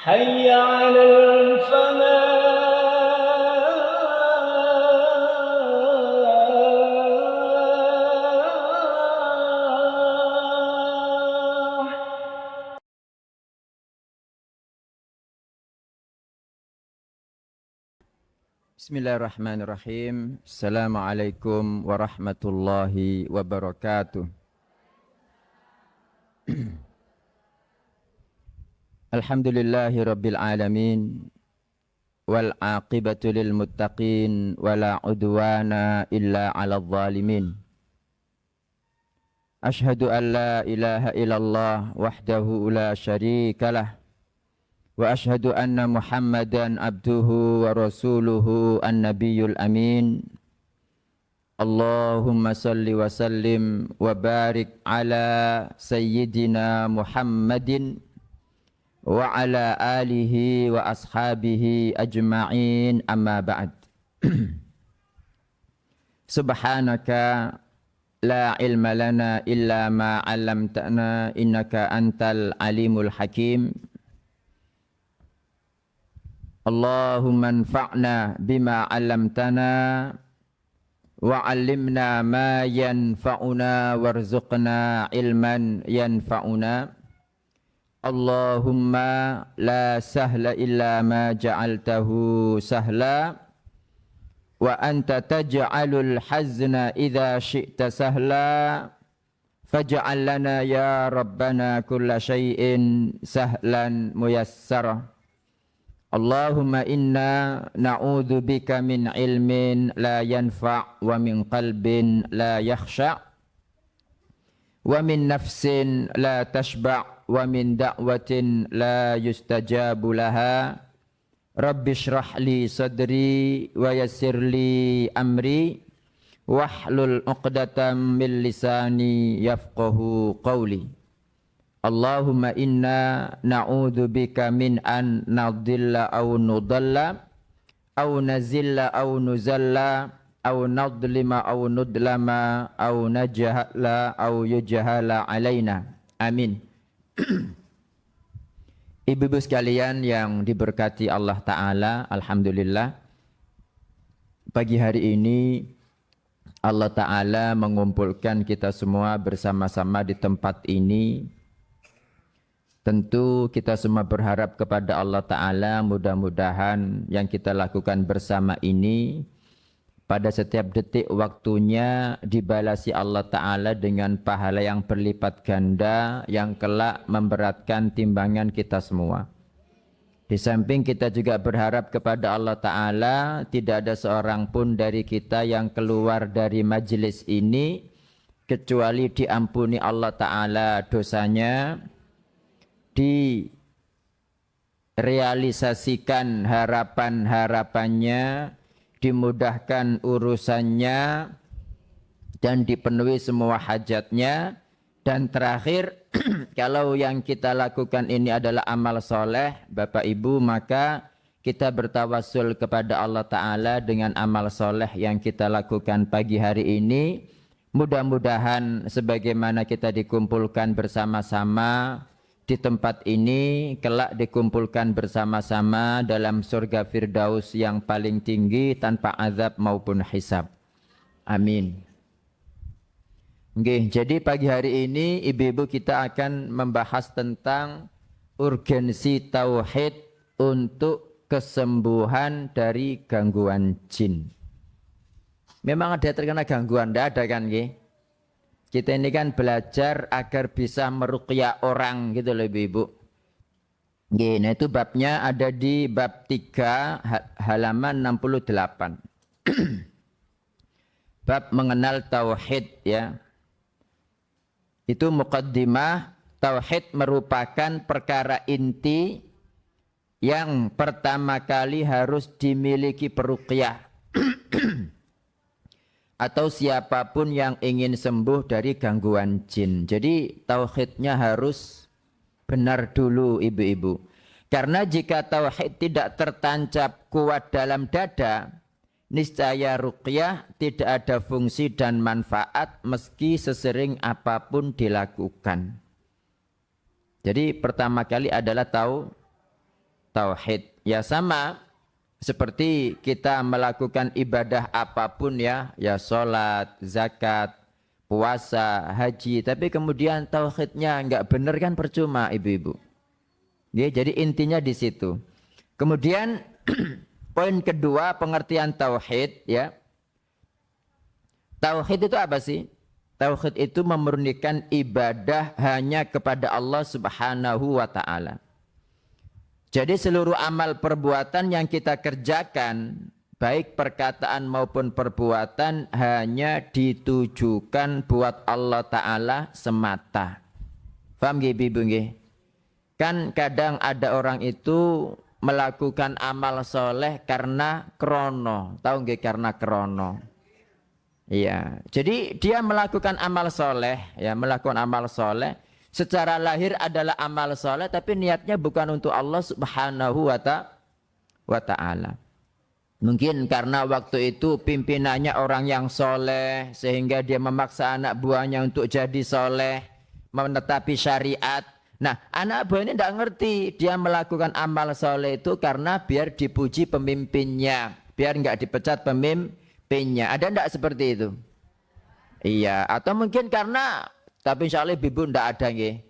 حي على الفلاح. Bismillahirrahmanirrahim. Assalamualaikum warahmatullahi wabarakatuh. Alhamdulillahi rabbil alamin. Wal aqibatu lil muttaqin. Wala udwana illa ala zalimin. Ashhadu an la ilaha illallah wahdahu la syarikalah. Wa ashhadu anna Muhammadan abduhu wa rasuluhu an-nabiyyul amin. Allahumma salli wa sallim wa barik ala sayyidina Muhammadin wa ala alihi wa ashabihi ajma'in, amma ba'd. Subhanaka la ilma lana illa ma 'allamtana innaka antal alimul hakim. Allahumma anfa'na bima 'allamtana wa 'allimna ma yanfa'una warzuqna ilman yanfa'una. Allahumma la sahla illa ma ja'altahu sahla wa anta taj'alul hazna idza syi'ta sahla faj'al lana ya rabbana kulla syai'in sahlan muyassara. Allahumma inna na'udzu bika min ilmin la yanfa' wa min qalbin la yakhsha' wa min nafsin la tashba' wa min da'watin la yustajabu laha. Rabbi shrah li sadri wa yassir li amri wahlul 'uqdatam min lisani yafqahu qawli. Allahumma inna na'udzu bika min an nadilla aw nudalla aw nazilla aw nuzalla aw nadlima aw nudlama aw najhala aw yujhala alaina. Amin. Ibu-ibu sekalian yang diberkati Allah Ta'ala, alhamdulillah, pagi hari ini Allah Ta'ala mengumpulkan kita semua bersama-sama di tempat ini. Tentu kita semua berharap kepada Allah Ta'ala, mudah-mudahan yang kita lakukan bersama ini pada setiap detik waktunya dibalasi Allah Ta'ala dengan pahala yang berlipat ganda yang kelak memberatkan timbangan kita semua. Di samping kita juga berharap kepada Allah Ta'ala tidak ada seorang pun dari kita yang keluar dari majelis ini kecuali diampuni Allah Ta'ala dosanya, direalisasikan harapan-harapannya, dimudahkan urusannya, dan dipenuhi semua hajatnya. Dan terakhir, kalau yang kita lakukan ini adalah amal soleh, Bapak Ibu, maka kita bertawassul kepada Allah Ta'ala dengan amal soleh yang kita lakukan pagi hari ini. Mudah-mudahan sebagaimana kita dikumpulkan bersama-sama di tempat ini, kelak dikumpulkan bersama-sama dalam surga Firdaus yang paling tinggi tanpa azab maupun hisab. Amin. Oke, jadi pagi hari ini ibu-ibu kita akan membahas tentang urgensi tauhid untuk kesembuhan dari gangguan jin. Memang ada terkena gangguan, tidak ada kan? Kita ini kan belajar agar bisa meruqyah orang gitu loh ibu-ibu. Nah itu babnya ada di bab 3 halaman 68. Bab mengenal tauhid ya. Itu muqaddimah, tauhid merupakan perkara inti yang pertama kali harus dimiliki peruqyah. Atau siapapun yang ingin sembuh dari gangguan jin. Jadi tauhidnya harus benar dulu ibu-ibu. Karena jika tauhid tidak tertancap kuat dalam dada, niscaya ruqyah tidak ada fungsi dan manfaat meski sesering apapun dilakukan. Jadi pertama kali adalah tauhid. Ya sama seperti kita melakukan ibadah apapun ya salat, zakat, puasa, haji, tapi kemudian tauhidnya enggak benar kan percuma ibu-ibu. Ya, jadi intinya di situ. Kemudian poin kedua pengertian tauhid ya. Tauhid itu apa sih? Tauhid itu memurnikan ibadah hanya kepada Allah Subhanahu wa taala. Jadi seluruh amal perbuatan yang kita kerjakan, baik perkataan maupun perbuatan, hanya ditujukan buat Allah taala semata. Paham nggih Ibu nggih? Kan kadang ada orang itu melakukan amal soleh karena krono. Tahu nggih karena krono? Iya. Jadi dia melakukan amal soleh, ya melakukan amal soleh. Secara lahir adalah amal soleh, tapi niatnya bukan untuk Allah Subhanahu wa ta'ala. Mungkin karena waktu itu pimpinannya orang yang soleh, sehingga dia memaksa anak buahnya untuk jadi soleh, menetapi syariat. Nah, anak buah ini tidak ngerti. Dia melakukan amal soleh itu karena biar dipuji pemimpinnya. Biar nggak dipecat pemimpinnya. Ada tidak seperti itu? Iya. Atau mungkin karena, tapi insya Allah ibu tidak ada nggih.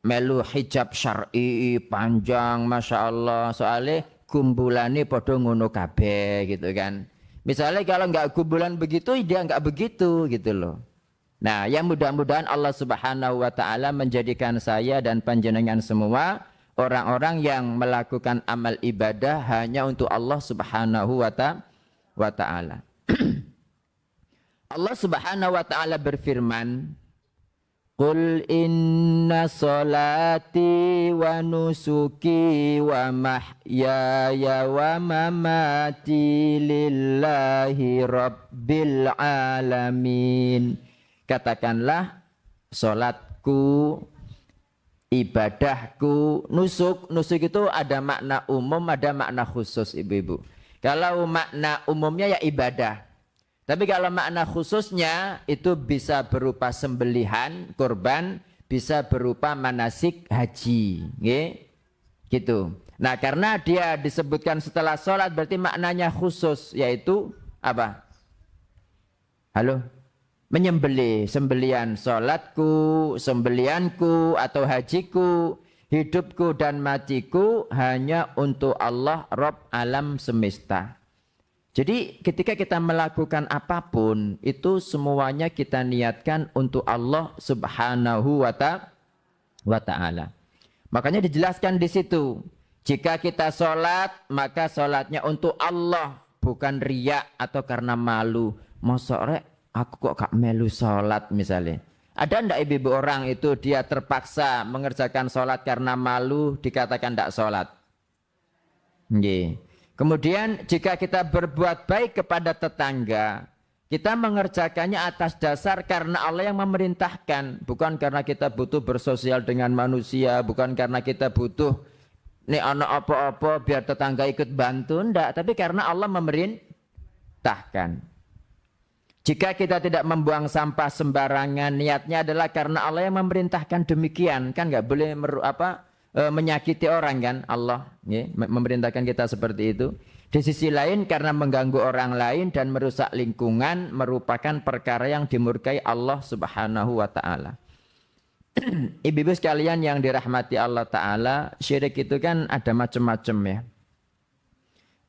Melu hijab syar'i panjang, Masya Allah. Soalnya kumpulannya podo ngono kabeh gitu kan. Misalnya kalau nggak kumpulan begitu, dia nggak begitu gitu loh. Nah, yang mudah-mudahan Allah Subhanahu wa taala menjadikan saya dan panjenengan semua orang-orang yang melakukan amal ibadah hanya untuk Allah Subhanahu wa taala. Allah Subhanahu wa taala berfirman, "Qul inna salati wa nusuki wa mahyaya wa mamati lillahi rabbil alamin." Katakanlah, solatku, ibadahku, nusuk itu ada makna umum, ada makna khusus ibu-ibu. Kalau makna umumnya ya ibadah. Tapi kalau makna khususnya itu bisa berupa sembelihan, kurban, bisa berupa manasik haji. Gitu. Nah karena dia disebutkan setelah sholat berarti maknanya khusus, yaitu apa? Halo? Menyembelih, sembelihan sholatku, sembelihanku atau hajiku, hidupku dan matiku hanya untuk Allah Rabb alam semesta. Jadi ketika kita melakukan apapun itu semuanya kita niatkan untuk Allah Subhanahu wa ta'ala. Makanya dijelaskan di situ, jika kita sholat maka sholatnya untuk Allah, bukan riya atau karena malu. Mosok aku kok gak melu sholat misalnya. Ada ndak ibu-ibu orang itu dia terpaksa mengerjakan sholat karena malu dikatakan ndak sholat? Nggih. Kemudian jika kita berbuat baik kepada tetangga, kita mengerjakannya atas dasar karena Allah yang memerintahkan, bukan karena kita butuh bersosial dengan manusia, bukan karena kita butuh nih anak apa-apa biar tetangga ikut bantu, ndak, tapi karena Allah memerintahkan. Jika kita tidak membuang sampah sembarangan, niatnya adalah karena Allah yang memerintahkan demikian, kan nggak boleh menyakiti orang kan, Allah memerintahkan kita seperti itu. Di sisi lain karena mengganggu orang lain dan merusak lingkungan merupakan perkara yang dimurkai Allah Subhanahu wa taala. Ibu-ibu sekalian yang dirahmati Allah taala, syirik itu kan ada macam-macam ya.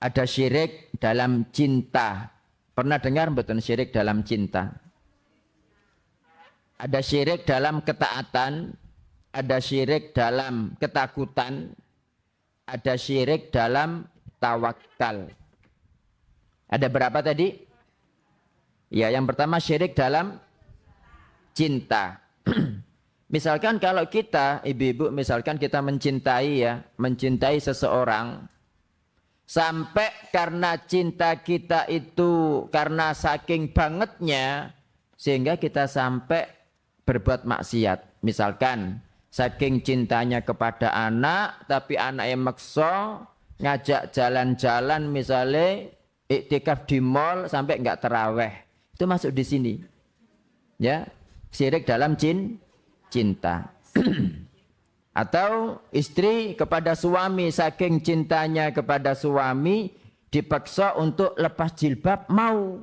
Ada syirik dalam cinta. Pernah dengar betul syirik dalam cinta? Ada syirik dalam ketaatan, ada syirik dalam ketakutan, ada syirik dalam tawakal. Ada berapa tadi? Ya, yang pertama syirik dalam cinta. Misalkan kalau kita, ibu-ibu, misalkan kita mencintai seseorang, sampai karena cinta kita itu karena saking bangetnya sehingga kita sampai berbuat maksiat. Misalkan saking cintanya kepada anak tapi anaknya maksa ngajak jalan-jalan, misalnya iktikaf di mall sampai enggak terawih. Itu masuk di sini. Ya, syirik dalam cinta. Atau istri kepada suami, saking cintanya kepada suami dipaksa untuk lepas jilbab, mau.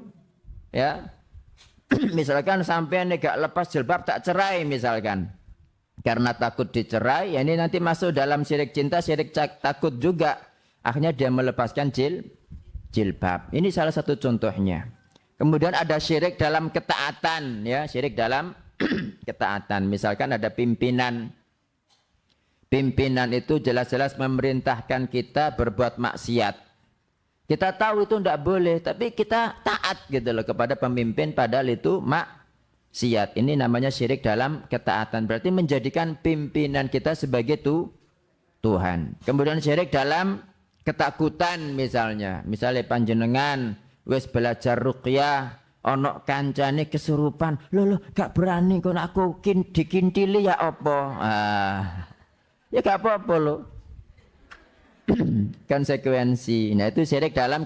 Ya. Misalkan sampai gak lepas jilbab tak cerai misalkan. Karena takut dicerai, ya ini nanti masuk dalam syirik cinta, syirik takut juga. Akhirnya dia melepaskan jilbab. Ini salah satu contohnya. Kemudian ada syirik dalam ketaatan, ya, syirik dalam ketaatan. Misalkan ada pimpinan. Pimpinan itu jelas-jelas memerintahkan kita berbuat maksiat. Kita tahu itu tidak boleh, tapi kita taat gitu loh kepada pemimpin padahal itu maksiat. Ini namanya syirik dalam ketaatan. Berarti menjadikan pimpinan kita sebagai Tuhan. Kemudian syirik dalam ketakutan misalnya. Misalnya panjenengan wis belajar ruqyah, ono kancane kesurupan. Loh, gak berani kon aku dikintili ya apa? Ya gak apa-apa loh. Konsekuensi. Nah itu syirik dalam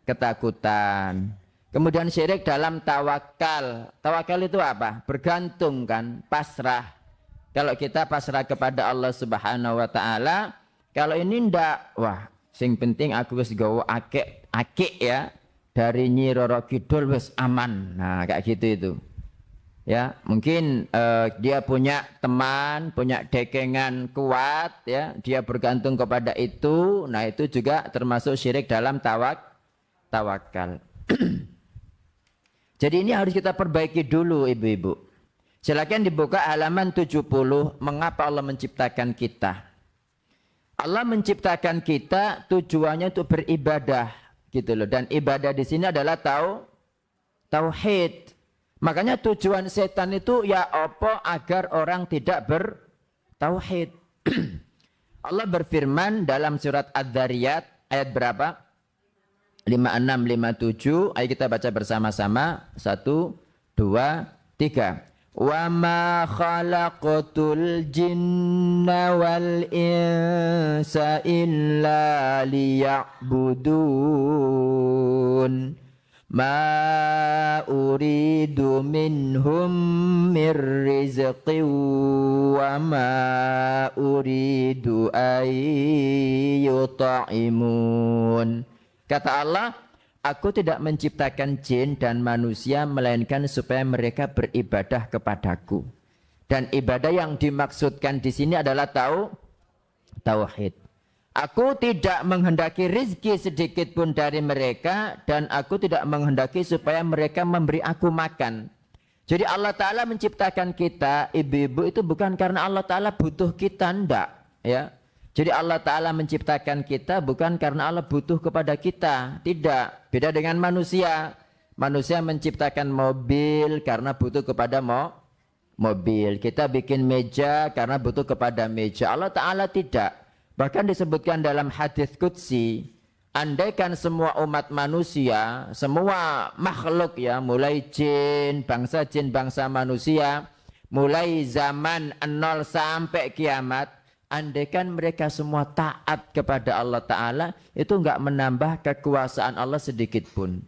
ketakutan. Kemudian syirik dalam tawakal. Tawakal itu apa? Bergantung kan, pasrah. Kalau kita pasrah kepada Allah Subhanahu wa taala, kalau ini ndak, wah, sing penting aku wis gawa akik ya. Dari Nyi Roro Kidul wis aman. Nah, kayak gitu itu. Ya, mungkin dia punya teman, punya dekengan kuat, ya, dia bergantung kepada itu. Nah, itu juga termasuk syirik dalam tawakal. Jadi ini harus kita perbaiki dulu, ibu-ibu. Silakan dibuka halaman 70. Mengapa Allah menciptakan kita? Allah menciptakan kita tujuannya untuk beribadah, gitu loh. Dan ibadah di sini adalah tauhid. Makanya tujuan setan itu ya apa agar orang tidak bertauhid. Allah berfirman dalam surat Adz-Dzariyat ayat berapa? 56, 57. Ayo kita baca bersama-sama. 1, 2, 3. Wa ma khalaqtul jinna wal insa illa liya'budun. Ma uridu minhum mir rizqi wa ma uridu ayyutaimun. Kata Allah, aku tidak menciptakan jin dan manusia melainkan supaya mereka beribadah kepadaku. Dan ibadah yang dimaksudkan di sini adalah tauhid. Aku tidak menghendaki rizki sedikit pun dari mereka dan aku tidak menghendaki supaya mereka memberi aku makan. Jadi Allah Ta'ala menciptakan kita, ibu-ibu itu bukan karena Allah Ta'ala butuh kita, enggak. Ya. Jadi Allah Ta'ala menciptakan kita bukan karena Allah butuh kepada kita. Tidak. Beda dengan manusia. Manusia menciptakan mobil karena butuh kepada mobil. Kita bikin meja karena butuh kepada meja. Allah Ta'ala tidak. Bahkan disebutkan dalam hadis qudsi, andaikan semua umat manusia, semua makhluk ya, mulai jin, bangsa manusia, mulai zaman 0 sampai kiamat, andaikan mereka semua taat kepada Allah Ta'ala, itu enggak menambah kekuasaan Allah sedikit pun.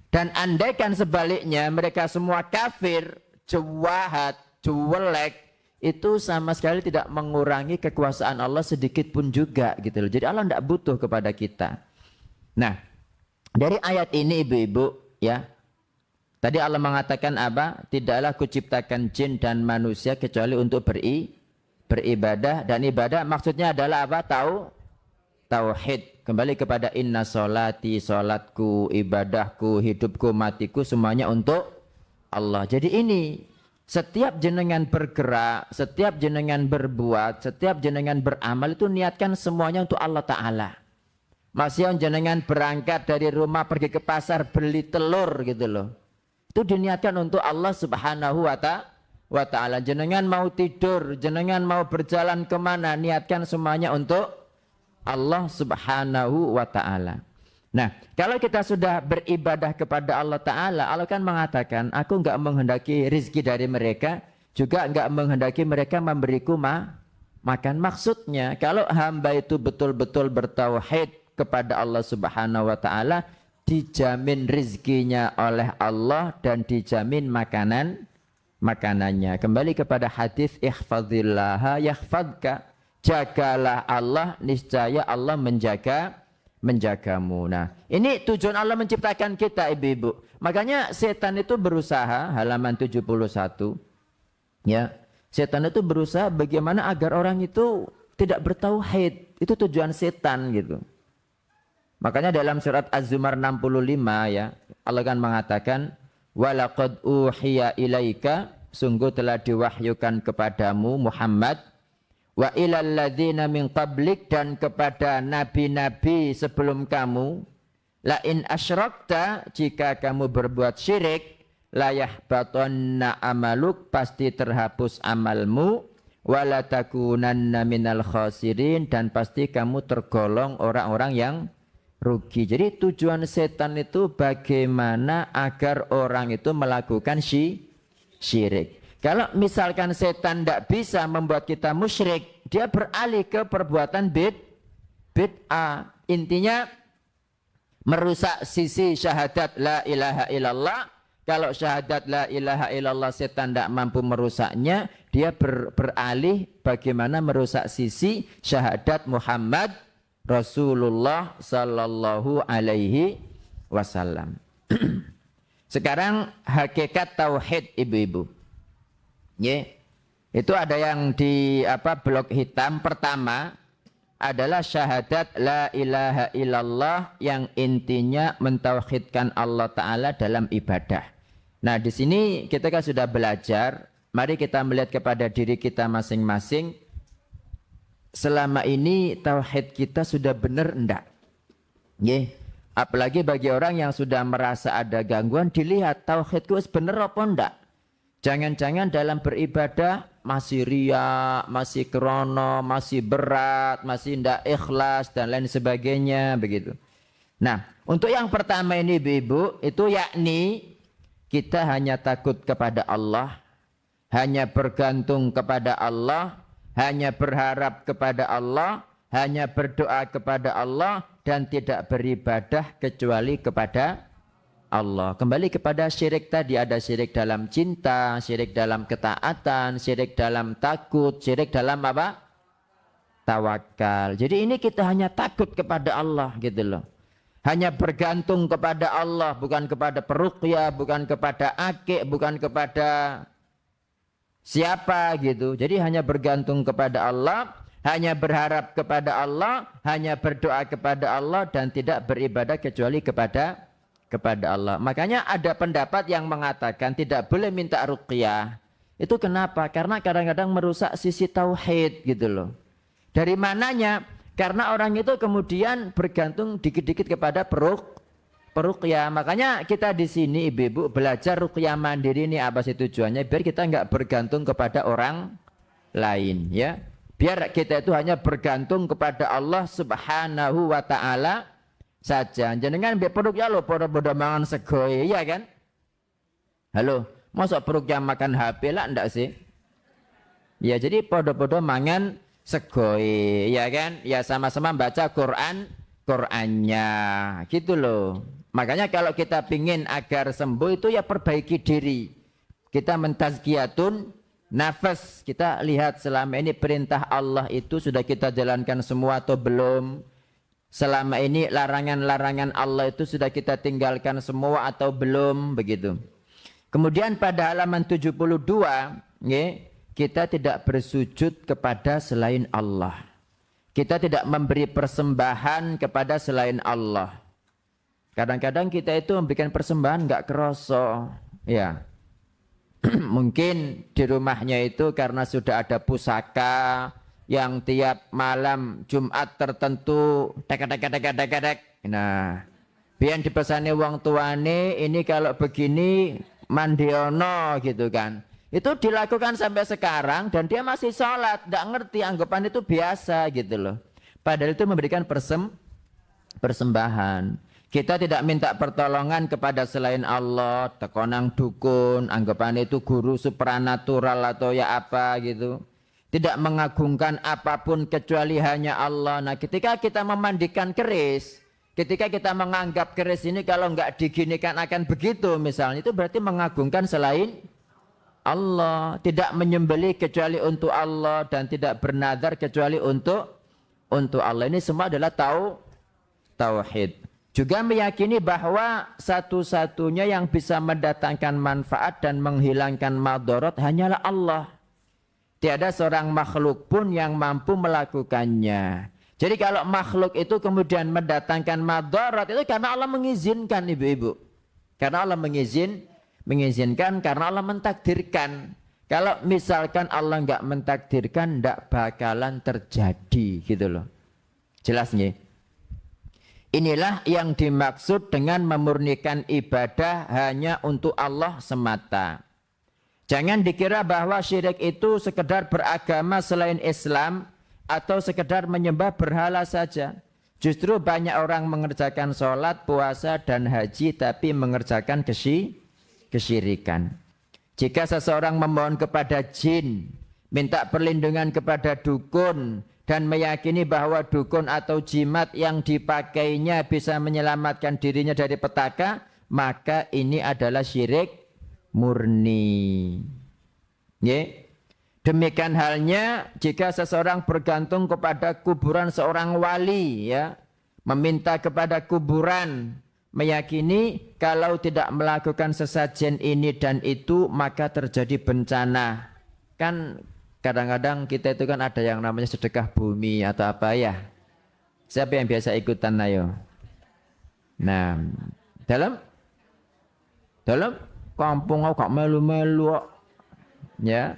Dan andaikan sebaliknya, mereka semua kafir, jahat, cuelek, itu sama sekali tidak mengurangi kekuasaan Allah sedikit pun juga gitu loh. Jadi Allah tidak butuh kepada kita. Nah, dari ayat ini ibu-ibu ya, tadi Allah mengatakan apa? Tidaklah kuciptakan jin dan manusia kecuali untuk beribadah, dan ibadah maksudnya adalah apa? Tauhid. Kembali kepada inna sholati, sholatku, ibadahku, hidupku, matiku, semuanya untuk Allah. Jadi ini setiap jenengan bergerak, setiap jenengan berbuat, setiap jenengan beramal itu niatkan semuanya untuk Allah Ta'ala. Masih jenengan berangkat dari rumah pergi ke pasar beli telur gitu loh. Itu diniatkan untuk Allah Subhanahu wa Ta'ala. Jenengan mau tidur, jenengan mau berjalan kemana, niatkan semuanya untuk Allah Subhanahu wa Ta'ala. Nah, kalau kita sudah beribadah kepada Allah Ta'ala, Allah kan mengatakan, aku enggak menghendaki rizki dari mereka, juga enggak menghendaki mereka memberiku makan. Maksudnya, kalau hamba itu betul-betul bertauhid kepada Allah Subhanahu wa Ta'ala, dijamin rizkinya oleh Allah dan dijamin makanannya. Kembali kepada hadis ihfazillaha yahfadka. Jagalah Allah, niscaya Allah menjagamu. Nah, ini tujuan Allah menciptakan kita, ibu-ibu. Makanya setan itu berusaha, halaman 71. Ya, setan itu berusaha bagaimana agar orang itu tidak bertauhid. Itu tujuan setan gitu. Makanya dalam surat Az-Zumar 65 ya, Allah kan mengatakan walaqad uhiya ilaika, sungguh telah diwahyukan kepadamu Muhammad, wa ilal ladzina min qablik, dan kepada nabi-nabi sebelum kamu, la in asyrakta, jika kamu berbuat syirik, la yahbatanna amaluk, pasti terhapus amalmu, wala takunanna minal khasirin, dan pasti kamu tergolong orang-orang yang rugi. Jadi tujuan setan itu bagaimana agar orang itu melakukan syirik. Kalau misalkan setan tidak bisa membuat kita musyrik, dia beralih ke perbuatan bid'ah. Intinya merusak sisi syahadat la ilaha illallah. Kalau syahadat la ilaha illallah setan tidak mampu merusaknya, dia beralih bagaimana merusak sisi syahadat Muhammad Rasulullah sallallahu alaihi wasallam. Sekarang hakikat tauhid, ibu-ibu. Ya, itu ada yang di blok hitam. Pertama adalah syahadat la ilaha illallah, yang intinya mentauhidkan Allah Ta'ala dalam ibadah. Nah, di sini kita kan sudah belajar. Mari kita melihat kepada diri kita masing-masing. Selama ini tauhid kita sudah benar enggak? Ya, apalagi bagi orang yang sudah merasa ada gangguan, dilihat tauhidku benar apa enggak? Jangan-jangan dalam beribadah masih riya, masih krono, masih berat, masih tidak ikhlas, dan lain sebagainya, begitu. Nah, untuk yang pertama ini, ibu-ibu, itu yakni kita hanya takut kepada Allah, hanya bergantung kepada Allah, hanya berharap kepada Allah, hanya berdoa kepada Allah, dan tidak beribadah kecuali kepada Allah. Kembali kepada syirik tadi, ada syirik dalam cinta, syirik dalam ketaatan, syirik dalam takut, syirik dalam apa? Tawakal. Jadi ini kita hanya takut kepada Allah gitu loh. Hanya bergantung kepada Allah, bukan kepada peruqyah, bukan kepada akik, bukan kepada siapa gitu. Jadi hanya bergantung kepada Allah, hanya berharap kepada Allah, hanya berdoa kepada Allah, dan tidak beribadah kecuali kepada Allah. Makanya ada pendapat yang mengatakan tidak boleh minta ruqyah. Itu kenapa? Karena kadang-kadang merusak sisi tauhid gitu loh. Dari mananya? Karena orang itu kemudian bergantung dikit-dikit kepada peruqyah. Makanya kita di sini, ibu-ibu, belajar ruqyah mandiri ini apa sih tujuannya? Biar kita nggak bergantung kepada orang lain, ya. Biar kita itu hanya bergantung kepada Allah Subhanahu wa Ta'ala saja. Jenengan be peruqyah lo podo-podo mangan sego, ya kan? Halo, masa peruqyah makan HP lah ndak sih? Ya, jadi podo-podo mangan sego, ya kan? Ya sama-sama baca Qur'annya, gitu loh. Makanya kalau kita pingin agar sembuh itu ya perbaiki diri. Kita mentazkiyatun nafas. Kita lihat selama ini perintah Allah itu sudah kita jalankan semua atau belum? Selama ini larangan-larangan Allah itu sudah kita tinggalkan semua atau belum, begitu. Kemudian pada halaman 72, ya, kita tidak bersujud kepada selain Allah. Kita tidak memberi persembahan kepada selain Allah. Kadang-kadang kita itu memberikan persembahan nggak kerasa, ya. Mungkin di rumahnya itu karena sudah ada pusaka yang tiap malam Jumat tertentu tek. Nah, biar dipesani wong tuane ini kalau begini mandiono gitu kan. Itu dilakukan sampai sekarang dan dia masih sholat, tidak ngerti, anggapan itu biasa gitu loh. Padahal itu memberikan persembahan. Kita tidak minta pertolongan kepada selain Allah, tekonang dukun, anggapan itu guru supranatural atau ya apa gitu. Tidak mengagungkan apapun kecuali hanya Allah. Nah, ketika kita memandikan keris, ketika kita menganggap keris ini kalau nggak diginikan akan begitu misalnya, itu berarti mengagungkan selain Allah, tidak menyembelih kecuali untuk Allah dan tidak bernazar kecuali untuk Allah. Ini semua adalah tauhid. Juga meyakini bahwa satu-satunya yang bisa mendatangkan manfaat dan menghilangkan madarat hanyalah Allah. Tiada seorang makhluk pun yang mampu melakukannya. Jadi kalau makhluk itu kemudian mendatangkan madarat itu karena Allah mengizinkan, ibu-ibu. Karena Allah mengizinkan, karena Allah mentakdirkan. Kalau misalkan Allah enggak mentakdirkan, enggak bakalan terjadi gitu loh. Jelas nggih? Inilah yang dimaksud dengan memurnikan ibadah hanya untuk Allah semata. Jangan dikira bahwa syirik itu sekedar beragama selain Islam atau sekedar menyembah berhala saja. Justru banyak orang mengerjakan sholat, puasa, dan haji tapi mengerjakan kesyirikan. Jika seseorang memohon kepada jin, minta perlindungan kepada dukun, dan meyakini bahwa dukun atau jimat yang dipakainya bisa menyelamatkan dirinya dari petaka, maka ini adalah syirik murni. Demikian halnya jika seseorang bergantung kepada kuburan seorang wali, ya, meminta kepada kuburan, meyakini kalau tidak melakukan sesajen ini dan itu maka terjadi bencana. Kan kadang-kadang kita itu kan ada yang namanya sedekah bumi atau apa ya. Siapa yang biasa ikutan, ayo? Nah, dalam kampung aku gak melu-melu, ya.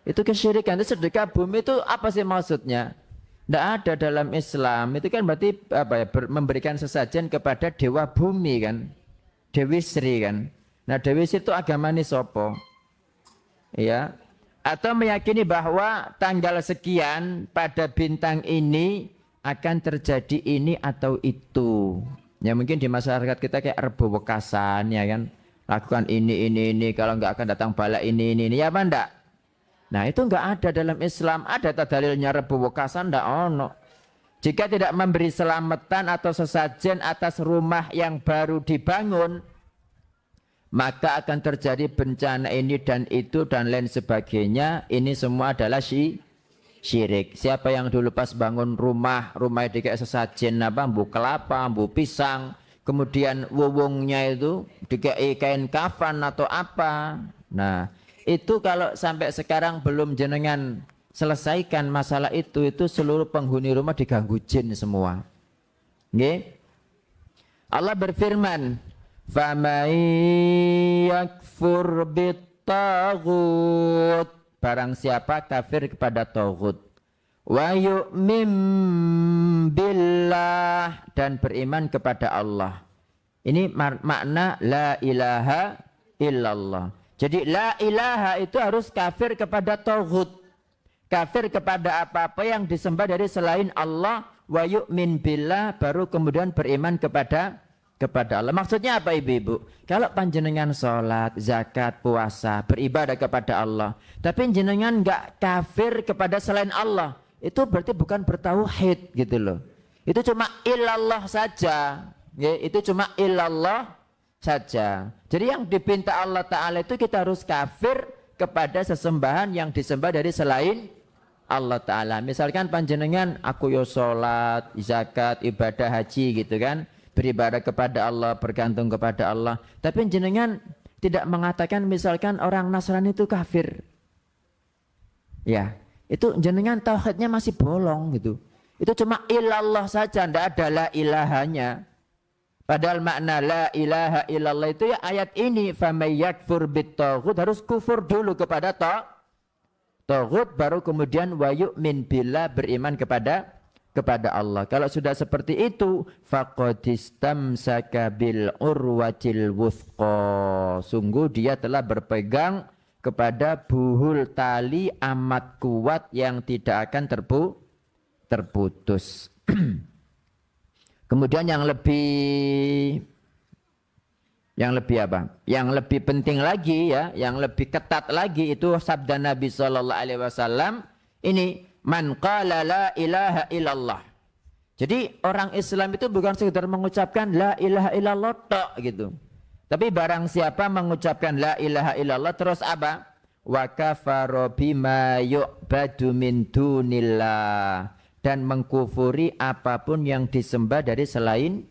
Itu kesyirikan. Itu sedekah bumi itu apa sih maksudnya? Tidak ada dalam Islam. Itu kan berarti apa ya? Memberikan sesajen kepada dewa bumi kan, Dewi Sri kan. Nah, Dewi Sri itu agama sopo, ya. Atau meyakini bahwa tanggal sekian pada bintang ini akan terjadi ini atau itu. Ya mungkin di masyarakat kita kayak Rebo Wekasan, ya kan. Lakukan ini, kalau enggak akan datang bala ini, ya apa enggak? Nah itu enggak ada dalam Islam. Ada tak dalilnya Rebo Wekasan? Enggak ono. Jika tidak memberi selamatan atau sesajen atas rumah yang baru dibangun, maka akan terjadi bencana ini dan itu dan lain sebagainya. Ini semua adalah syirik. Siapa yang dulu pas bangun rumah dikasih sesajen apa, bu kelapa, bu pisang, kemudian wewungnya itu dikasih kain kafan atau apa. Nah, itu kalau sampai sekarang belum jenengan selesaikan masalah itu seluruh penghuni rumah diganggu jin semua. Nggih? Allah berfirman, "Faman yakfur bit-taghut," barang siapa kafir kepada taghut, wa yu'min billah, dan beriman kepada Allah. Ini makna la ilaha illallah. Jadi la ilaha itu harus kafir kepada taghut, kafir kepada apa-apa yang disembah dari selain Allah, wa yu'min billah, baru kemudian beriman kepada Allah. Maksudnya apa ibu-ibu? Kalau panjenengan sholat, zakat, puasa, beribadah kepada Allah, tapi jenengan enggak kafir kepada selain Allah, itu berarti bukan bertauhid gitu loh. Itu cuma ilallah saja. Ya, itu cuma ilallah saja. Jadi yang dipinta Allah Ta'ala itu kita harus kafir kepada sesembahan yang disembah dari selain Allah Ta'ala. Misalkan panjenengan aku yo sholat, zakat, ibadah haji gitu kan, beribadah kepada Allah, bergantung kepada Allah, tapi jenengan tidak mengatakan misalkan orang Nasrani itu kafir, ya itu jenengan tauhidnya masih bolong gitu. Itu cuma ilallah saja, tidak ada la ilahanya. Padahal makna la ilaha illallah itu ya ayat ini, faman yakfur bit-taghut, harus kufur dulu kepada taghut, baru kemudian wa yu'min billah, beriman kepada Allah. Kalau sudah seperti itu, faqad istamsaka bil urwatil wuthqa, sungguh dia telah berpegang kepada buhul tali amat kuat yang tidak akan terputus. Kemudian yang lebih apa? Yang lebih penting lagi ya, yang lebih ketat lagi itu sabda Nabi sallallahu alaihi wasallam ini, man qala la ilaha illallah. Jadi orang Islam itu bukan sekedar mengucapkan la ilaha illallah tok gitu. Tapi barang siapa mengucapkan la ilaha illallah terus apa? wa kafara bima yu'badu min dunillah, dan mengkufuri apapun yang disembah dari selain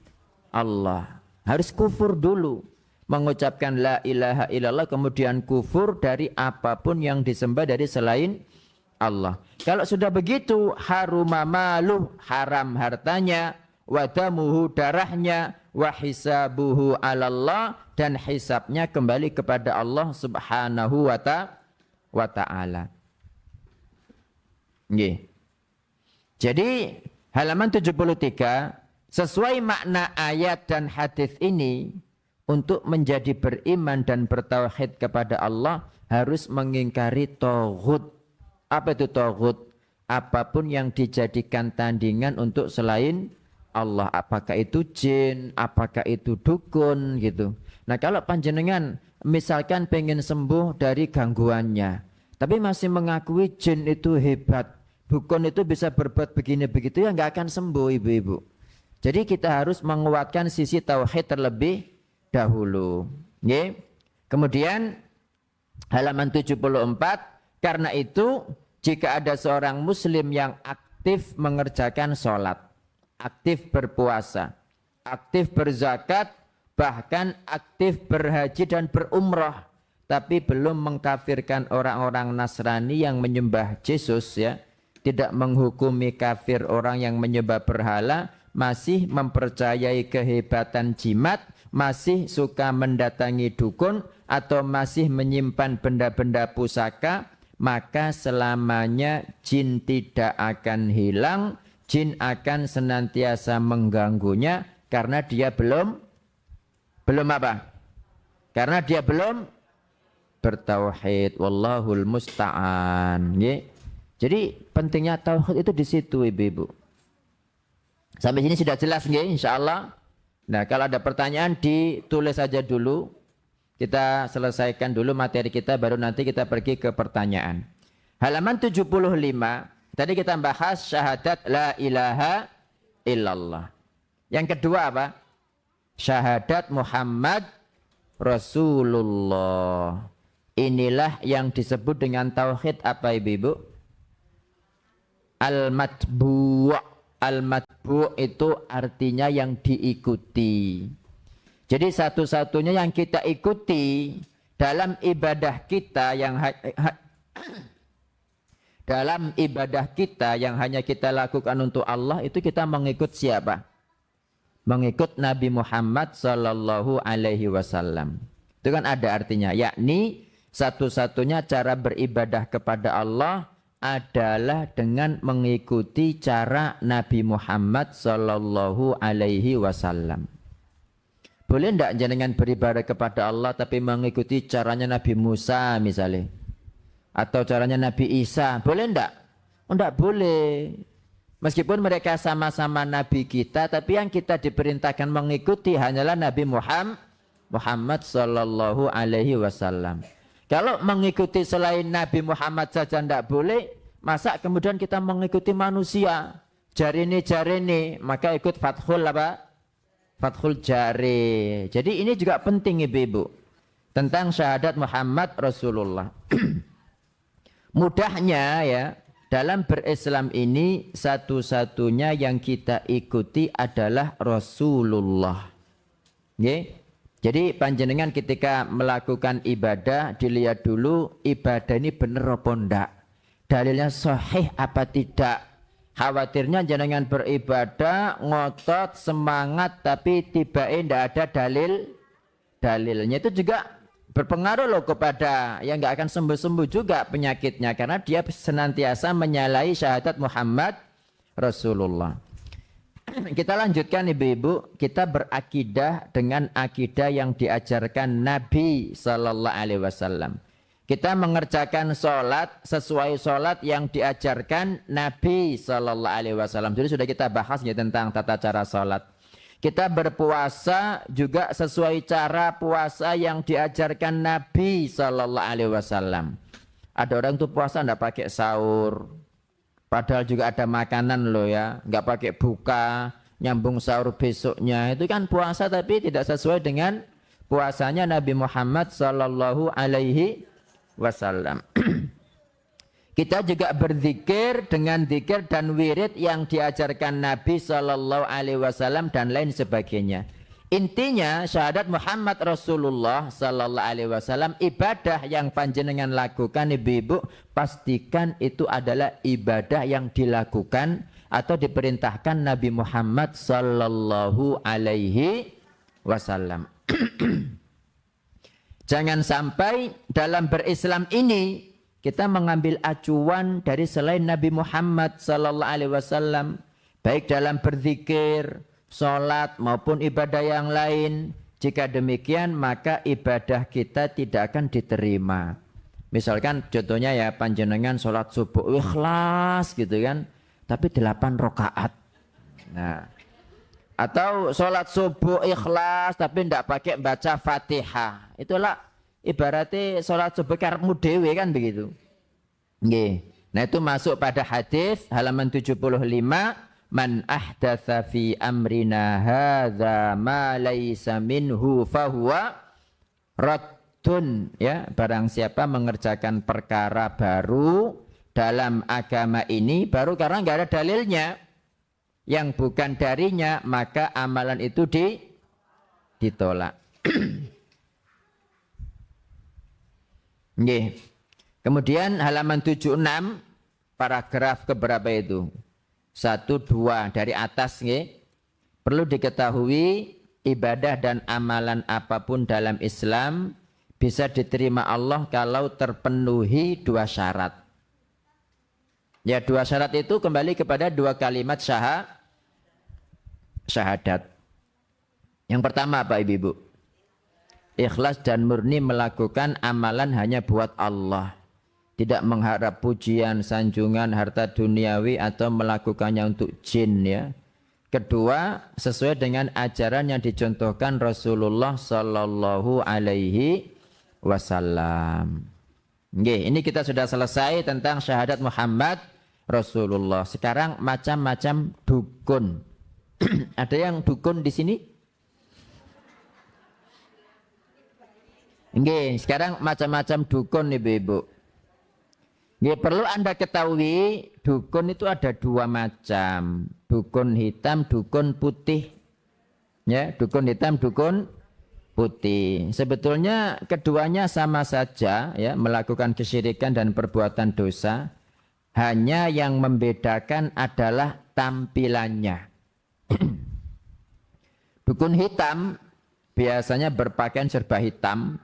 Allah. Harus kufur dulu, mengucapkan la ilaha illallah, kemudian kufur dari apapun yang disembah dari selain Allah. Kalau sudah begitu, haruma maluh, haram hartanya, wadamuhu, darahnya, wa hisabuhu 'alallah, dan hisabnya kembali kepada Allah Subhanahu wa ta'ala. Nggih. Jadi halaman 73, sesuai makna ayat dan hadis ini, untuk menjadi beriman dan bertauhid kepada Allah harus mengingkari taghut. Apa itu taghut? Apapun yang dijadikan tandingan untuk selain Allah, apakah itu jin, apakah itu dukun gitu. Nah, kalau panjenengan misalkan pengen sembuh dari gangguannya, tapi masih mengakui jin itu hebat, dukun itu bisa berbuat begini begitu, ya nggak akan sembuh ibu-ibu. Jadi kita harus menguatkan sisi tauhid terlebih dahulu. Nggih. Kemudian halaman 74, karena itu jika ada seorang muslim yang aktif mengerjakan sholat, aktif berpuasa, aktif berzakat, bahkan aktif berhaji dan berumrah, tapi belum mengkafirkan orang-orang Nasrani yang menyembah Yesus, ya, tidak menghukumi kafir orang yang menyembah berhala, masih mempercayai kehebatan jimat, masih suka mendatangi dukun, atau masih menyimpan benda-benda pusaka, maka selamanya jin tidak akan hilang, jin akan senantiasa mengganggunya, karena dia belum apa? Karena dia belum bertauhid. Wallahul musta'an. Jadi pentingnya tauhid itu di situ ibu-ibu. Sampai sini sudah jelas nggih insyaallah. Nah, kalau ada pertanyaan ditulis saja dulu. Kita selesaikan dulu materi kita, baru nanti kita pergi ke pertanyaan. Halaman 75, tadi kita bahas syahadat la ilaha illallah. Yang kedua apa? Syahadat Muhammad Rasulullah. Inilah yang disebut dengan tauhid apa ibu-ibu? Al-matbu'. Al-matbu' itu artinya yang diikuti. Jadi satu-satunya yang kita ikuti dalam ibadah kita dalam ibadah kita yang hanya kita lakukan untuk Allah, itu kita mengikut siapa? Mengikut Nabi Muhammad sallallahu alaihi wasallam. Itu kan ada artinya, yakni satu-satunya cara beribadah kepada Allah adalah dengan mengikuti cara Nabi Muhammad sallallahu alaihi wasallam. Boleh tidak jenengan beribadah kepada Allah tapi mengikuti caranya Nabi Musa misalnya, atau caranya Nabi Isa? Boleh tidak? Tidak boleh. Meskipun mereka sama-sama Nabi kita, tapi yang kita diperintahkan mengikuti hanyalah Nabi Muhammad sallallahu alaihi wasallam. Kalau mengikuti selain Nabi Muhammad saja tidak boleh, masa kemudian kita mengikuti manusia? Jari-jari, maka ikut Fathul apa? Fathul Jari. Jadi ini juga penting ibu-ibu, tentang syahadat Muhammad Rasulullah. Mudahnya ya, dalam berislam ini satu-satunya yang kita ikuti adalah Rasulullah. Jadi panjenengan ketika melakukan ibadah, dilihat dulu ibadah ini benar apa enggak, dalilnya sahih apa tidak. Khawatirnya jenengan beribadah ngotot semangat tapi tiba-tiba tidak ada dalilnya, itu juga berpengaruh loh kepada yang nggak akan sembuh-sembuh juga penyakitnya, karena dia senantiasa menyalahi syahadat Muhammad Rasulullah. Kita lanjutkan ibu-ibu, kita berakidah dengan akidah yang diajarkan Nabi sallallahu alaihi wasallam. Kita mengerjakan sholat sesuai sholat yang diajarkan Nabi sallallahu alaihi wasallam. Jadi sudah kita bahas ya tentang tata cara sholat. Kita berpuasa juga sesuai cara puasa yang diajarkan Nabi sallallahu alaihi wasallam. Ada orang tuh puasa enggak pakai sahur, padahal juga ada makanan loh ya, enggak pakai buka, nyambung sahur besoknya. Itu kan puasa tapi tidak sesuai dengan puasanya Nabi Muhammad sallallahu alaihi wasallam. Kita juga berzikir dengan zikir dan wirid yang diajarkan Nabi Shallallahu Alaihi Wasallam dan lain sebagainya. Intinya syahadat Muhammad Rasulullah Sallallahu Alaihi Wasallam ibadah yang panjenengan lakukan ibu-ibu, pastikan itu adalah ibadah yang dilakukan atau diperintahkan Nabi Muhammad Sallallahu Alaihi Wasallam. Jangan sampai dalam berislam ini kita mengambil acuan dari selain Nabi Muhammad Sallallahu Alaihi Wasallam, baik dalam berzikir, sholat maupun ibadah yang lain. Jika demikian maka ibadah kita tidak akan diterima. Misalkan contohnya ya panjenengan sholat subuh ikhlas gitu kan, tapi 8 rakaat. Nah, atau sholat subuh ikhlas tapi tidak pakai baca Fatihah. Itulah ibaratnya sholat subuh karepmu dhewe kan begitu. Nggih. Nah, itu masuk pada hadis halaman 75, man ahdatsa fi amrina hadza ma laisa minhu fahuwa raddun, ya, barang siapa mengerjakan perkara baru dalam agama ini baru karena enggak ada dalilnya yang bukan darinya, maka amalan itu ditolak. Nggih. Kemudian halaman 76 paragraf keberapa itu? 1, 2 dari atas nggih. Perlu diketahui ibadah dan amalan apapun dalam Islam bisa diterima Allah kalau terpenuhi 2 syarat. Ya, 2 syarat itu kembali kepada 2 kalimat syahadat. Yang pertama apa ibu-ibu? Ikhlas dan murni melakukan amalan hanya buat Allah. Tidak mengharap pujian, sanjungan, harta duniawi atau melakukannya untuk jin, ya. Kedua, sesuai dengan ajaran yang dicontohkan Rasulullah Sallallahu Alaihi Wasallam. Nggih, ini kita sudah selesai tentang syahadat Muhammad Rasulullah. Sekarang macam-macam dukun. Ada yang dukun di sini? Nggih, sekarang macam-macam dukun ibu-ibu. Nggih, perlu Anda ketahui dukun itu ada 2 macam. Dukun hitam, dukun putih. Ya, dukun hitam, dukun putih. Sebetulnya keduanya sama saja, ya, melakukan kesyirikan dan perbuatan dosa. Hanya yang membedakan adalah tampilannya. Dukun hitam biasanya berpakaian serba hitam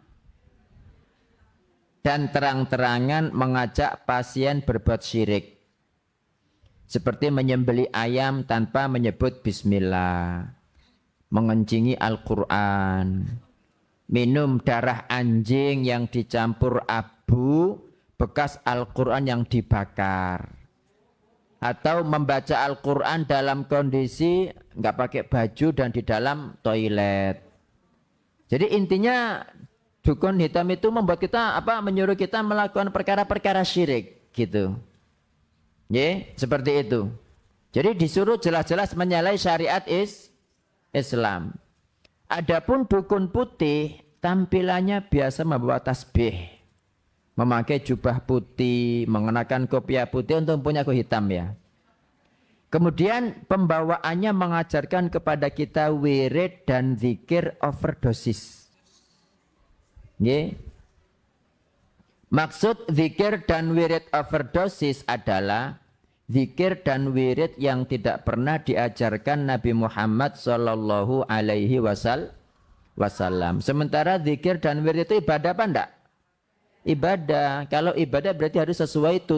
dan terang-terangan mengajak pasien berbuat syirik. Seperti menyembelih ayam tanpa menyebut bismillah, mengencingi Al-Quran, minum darah anjing yang dicampur abu bekas Al-Quran yang dibakar, atau membaca Al-Quran dalam kondisi nggak pakai baju dan di dalam toilet. Jadi intinya dukun hitam itu membuat kita menyuruh kita melakukan perkara-perkara syirik gitu. Ya, seperti itu. Jadi disuruh jelas-jelas menyalahi syariat Islam. Adapun dukun putih tampilannya biasa membawa tasbih, memakai jubah putih, mengenakan kopiah putih, untuk punya kulit hitam ya. Kemudian pembawaannya mengajarkan kepada kita wirid dan zikir overdosis. Nggih. Maksud zikir dan wirid overdosis adalah zikir dan wirid yang tidak pernah diajarkan Nabi Muhammad Sallallahu Alaihi Wasallam. Sementara zikir dan wirid itu ibadah apa enggak? Ibadah. Kalau ibadah berarti harus sesuai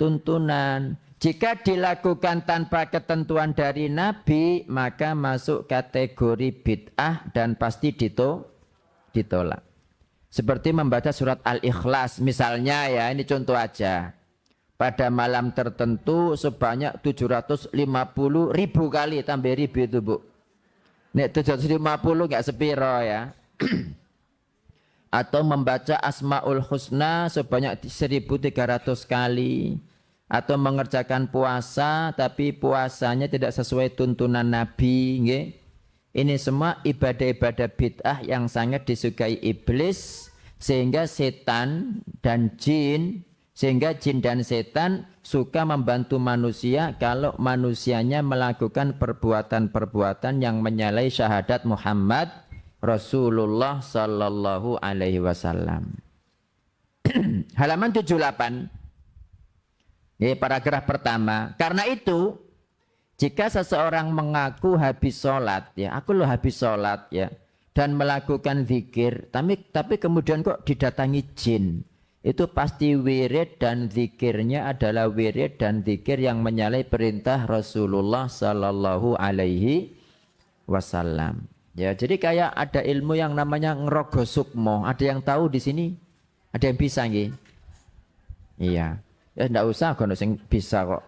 tuntunan. Jika dilakukan tanpa ketentuan dari Nabi, maka masuk kategori bid'ah dan pasti ditolak. Seperti membaca surat Al-Ikhlas misalnya, ya, ini contoh aja. Pada malam tertentu sebanyak 750.000 kali, tambah ribu itu bu. Nek 750 nggak sepiro ya. Atau membaca Asmaul Husna sebanyak 1.300 kali. Atau mengerjakan puasa tapi puasanya tidak sesuai tuntunan Nabi, nggih. Ini semua ibadah-ibadah bid'ah yang sangat disukai iblis, sehingga jin dan setan suka membantu manusia kalau manusianya melakukan perbuatan-perbuatan yang menyalahi syahadat Muhammad Rasulullah sallallahu alaihi wasallam. Halaman 78. Ini paragraf pertama. Karena itu, jika seseorang mengaku habis sholat, ya, aku loh habis sholat, ya, dan melakukan zikir, tapi kemudian kok didatangi jin, itu pasti wirid dan zikirnya adalah wirid dan zikir yang menyalahi perintah Rasulullah sallallahu alaihi wasallam. Ya, jadi kayak ada ilmu yang namanya ngerogo sukmo. Ada yang tahu di sini? Ada yang bisa nggih? Iya. Ya enggak usah kono sing bisa kok.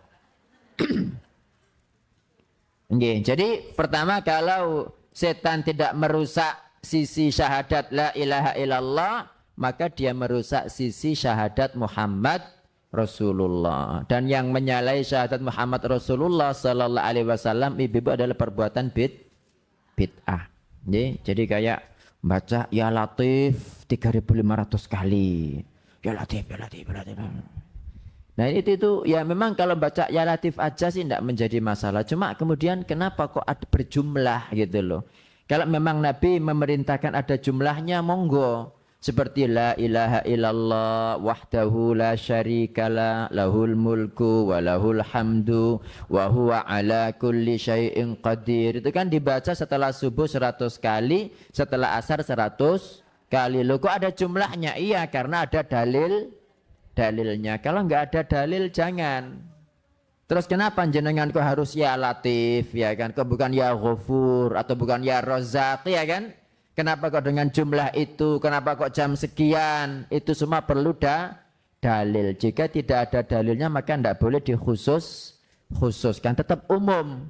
Nggih, jadi pertama kalau setan tidak merusak sisi syahadat la ilaha illallah, maka dia merusak sisi syahadat Muhammad Rasulullah. Dan yang menyalahi syahadat Muhammad Rasulullah sallallahu alaihi wasallam ibu-ibu adalah perbuatan bid'ah. Jadi kayak baca ya Latif 3.500 kali. Ya Latif, ya Latif, ya Latif. Nah itu ya memang kalau baca ya Latif aja sih tidak menjadi masalah. Cuma kemudian kenapa kok ada berjumlah gitu loh. Kalau memang Nabi memerintahkan ada jumlahnya monggo. Seperti la ilaha illallah wahdahu la syarikalah lahul mulku wa lahul hamdu wa huwa ala kulli syai'in qadir. Itu kan dibaca setelah subuh 100 kali, setelah asar 100 kali. Loh kok ada jumlahnya? Iya karena ada dalilnya. Kalau enggak ada dalil jangan. Terus kenapa jenengan kok harus ya Latif ya kan? Kok bukan ya Ghafur atau bukan ya Razzaq ya kan? Kenapa kok dengan jumlah itu? Kenapa kok jam sekian? Itu semua perlu dalil. Jika tidak ada dalilnya maka tidak boleh dikhususkan. Tetap umum.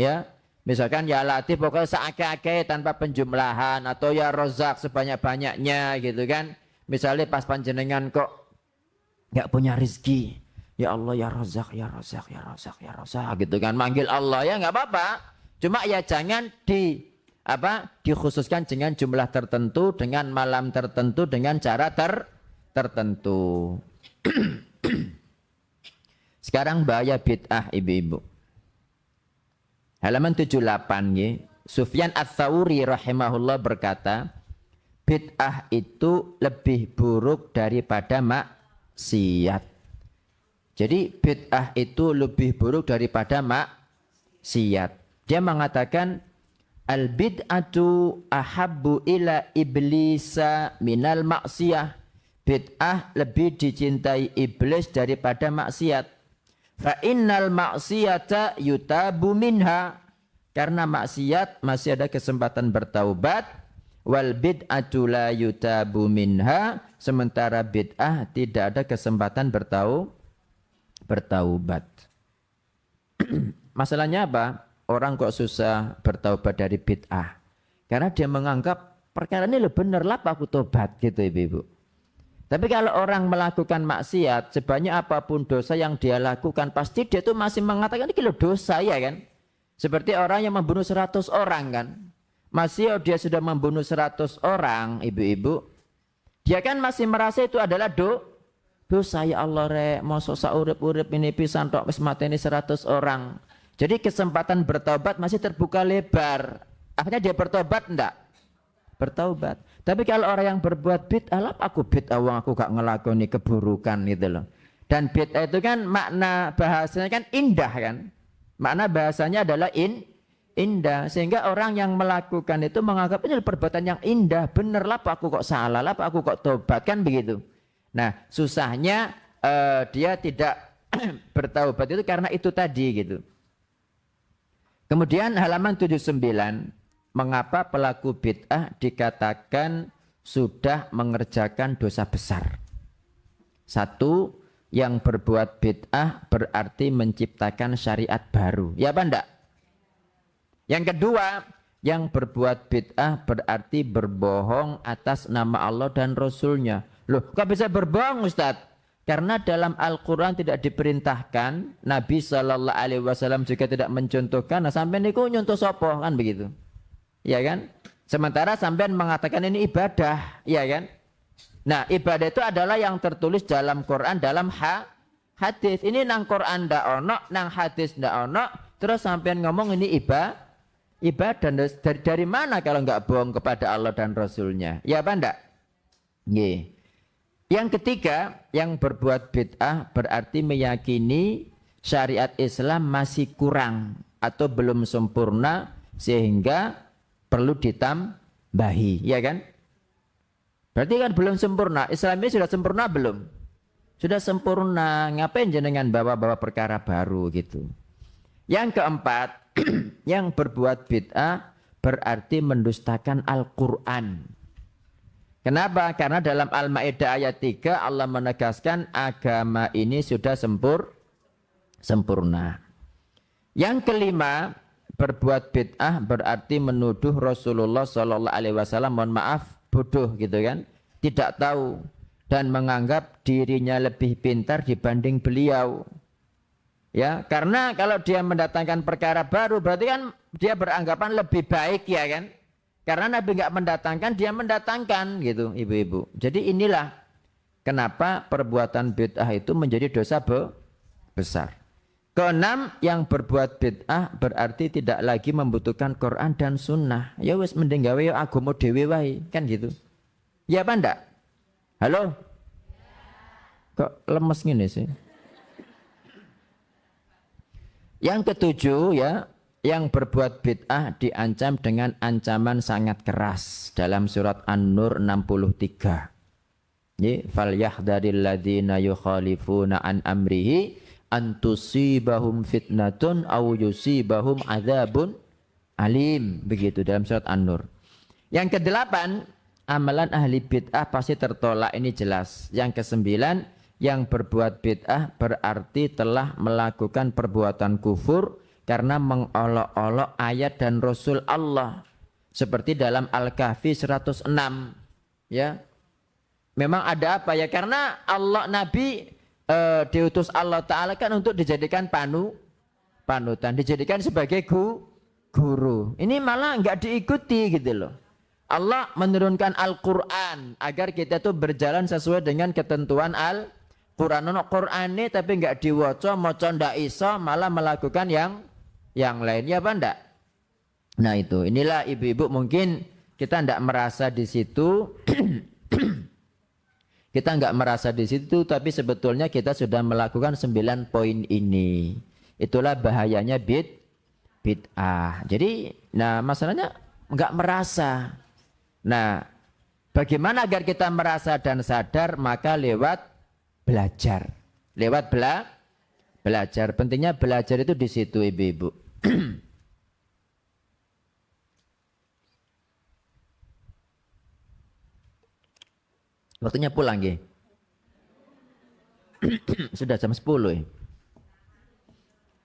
Ya, misalkan ya Latif pokoknya seakai-akai tanpa penjumlahan. Atau ya Razak sebanyak-banyaknya gitu kan. Misalnya pas panjenengan kok nggak punya rezeki. Ya Allah ya Razak, ya Razak, ya Razak, ya Razak gitu kan. Manggil Allah ya nggak apa-apa. Cuma ya jangan dikhususkan dengan jumlah tertentu, dengan malam tertentu, dengan cara tertentu. Sekarang bahaya bid'ah ibu-ibu. Halaman 78 ya. Sufyan Ats-Tsauri rahimahullah berkata, bid'ah itu lebih buruk daripada maksiat. Jadi bid'ah itu lebih buruk daripada maksiat. Dia mengatakan al-bid'atu ahabbu ila iblisa minal maksiyah. Bid'ah lebih dicintai iblis daripada maksiat. Fa innal maksiyata yutabu minha. Karena maksiat masih ada kesempatan bertaubat. Wal bid'atu la yutabu minha. Sementara bid'ah tidak ada kesempatan bertaubat. Masalahnya apa? Orang kok susah bertaubat dari bid'ah. Karena dia menganggap perkara ini benar lah aku tobat gitu ibu-ibu. Tapi kalau orang melakukan maksiat, sebanyak apapun dosa yang dia lakukan, pasti dia tuh masih mengatakan ini dosa ya kan. Seperti orang yang membunuh 100 orang kan. Masih dia sudah membunuh 100 orang ibu-ibu. Dia kan masih merasa itu adalah dosa ya Allah rek. Mosok saurip-urip ini pisan tok wis mateni 100 orang. Jadi kesempatan bertaubat masih terbuka lebar. Akhirnya dia bertobat enggak? Bertaubat. Tapi kalau orang yang berbuat bid'ah, aku bid'ah wong aku gak ngelakoni keburukan gitu loh. Dan bid'ah itu kan makna bahasanya kan indah kan. Makna bahasanya adalah indah. Sehingga orang yang melakukan itu menganggap ini perbuatan yang indah. Bener lah aku kok salah, lah aku kok tobat kan begitu. Nah susahnya dia tidak bertaubat itu karena itu tadi gitu. Kemudian halaman 79, mengapa pelaku bid'ah dikatakan sudah mengerjakan dosa besar? Satu, yang berbuat bid'ah berarti menciptakan syariat baru. Ya apa enggak? Yang kedua, yang berbuat bid'ah berarti berbohong atas nama Allah dan Rasulnya. Loh, kok bisa berbohong Ustadz? Karena dalam Al-Quran tidak diperintahkan, Nabi SAW juga tidak mencontohkan, nah sampai niku nyontoh sopo kan begitu, ya kan? Sementara sampai mengatakan ini ibadah, ya kan? Nah, ibadah itu adalah yang tertulis dalam Quran, dalam hadis. Ini nang Quran ndak ono, nang hadis ndak ono, terus sampean ngomong ini ibadah. Dari mana kalau nggak bohong kepada Allah dan Rasulnya? Ya apa ndak? Nggih. Yang ketiga, yang berbuat bid'ah berarti meyakini syariat Islam masih kurang atau belum sempurna sehingga perlu ditambahi, ya kan? Berarti kan belum sempurna. Islam ini sudah sempurna belum? Sudah sempurna. Ngapain jenengan bawa-bawa perkara baru gitu? Yang keempat, yang berbuat bid'ah berarti mendustakan Al-Quran. Kenapa? Karena dalam Al-Ma'idah ayat 3 Allah menegaskan agama ini sudah sempurna. Yang kelima, berbuat bid'ah berarti menuduh Rasulullah SAW, mohon maaf, bodoh gitu kan, tidak tahu dan menganggap dirinya lebih pintar dibanding beliau. Ya, karena kalau dia mendatangkan perkara baru berarti kan dia beranggapan lebih baik, ya kan? Karena Nabi nggak mendatangkan, dia mendatangkan gitu, ibu-ibu. Jadi inilah kenapa perbuatan bid'ah itu menjadi dosa besar. Keenam, yang berbuat bid'ah berarti tidak lagi membutuhkan Quran dan Sunnah. Ya wis mending gawe yo agama dhewe wae, kan gitu. Ya apa ndak? Halo? Kok lemes gini sih? Yang ketujuh ya, yang berbuat bid'ah diancam dengan ancaman sangat keras dalam surat An-Nur 63. Falyahdharil ladzina yukhalifuna an amrihi antusibahum fitnatun aw yusibahum adzabun alim, begitu dalam surat An-Nur. Yang kedelapan, amalan ahli bid'ah pasti tertolak, ini jelas. Yang kesembilan, yang berbuat bid'ah berarti telah melakukan perbuatan kufur karena mengolok-olok ayat dan Rasul Allah, seperti dalam Al-Kahfi 106. Ya, memang ada apa ya? Karena Allah Nabi diutus Allah Ta'ala kan untuk dijadikan panutan, dijadikan sebagai guru. Ini malah nggak diikuti gitu loh. Allah menurunkan Al-Quran agar kita tuh berjalan sesuai dengan ketentuan Al-Quran. Quran ini tapi nggak diwoco, moco ndak iso, malah melakukan yang lainnya, apa ndak? Nah itu, inilah ibu-ibu mungkin kita ndak merasa di situ. Kita nggak merasa di situ, tapi sebetulnya kita sudah melakukan 9 poin ini. Itulah bahayanya bid'ah. Jadi, nah masalahnya nggak merasa. Nah, bagaimana agar kita merasa dan sadar? Maka lewat belajar. Lewat belajar. Pentingnya belajar itu di situ, ibu-ibu. Waktunya pulang ya. Sudah jam 10 ya.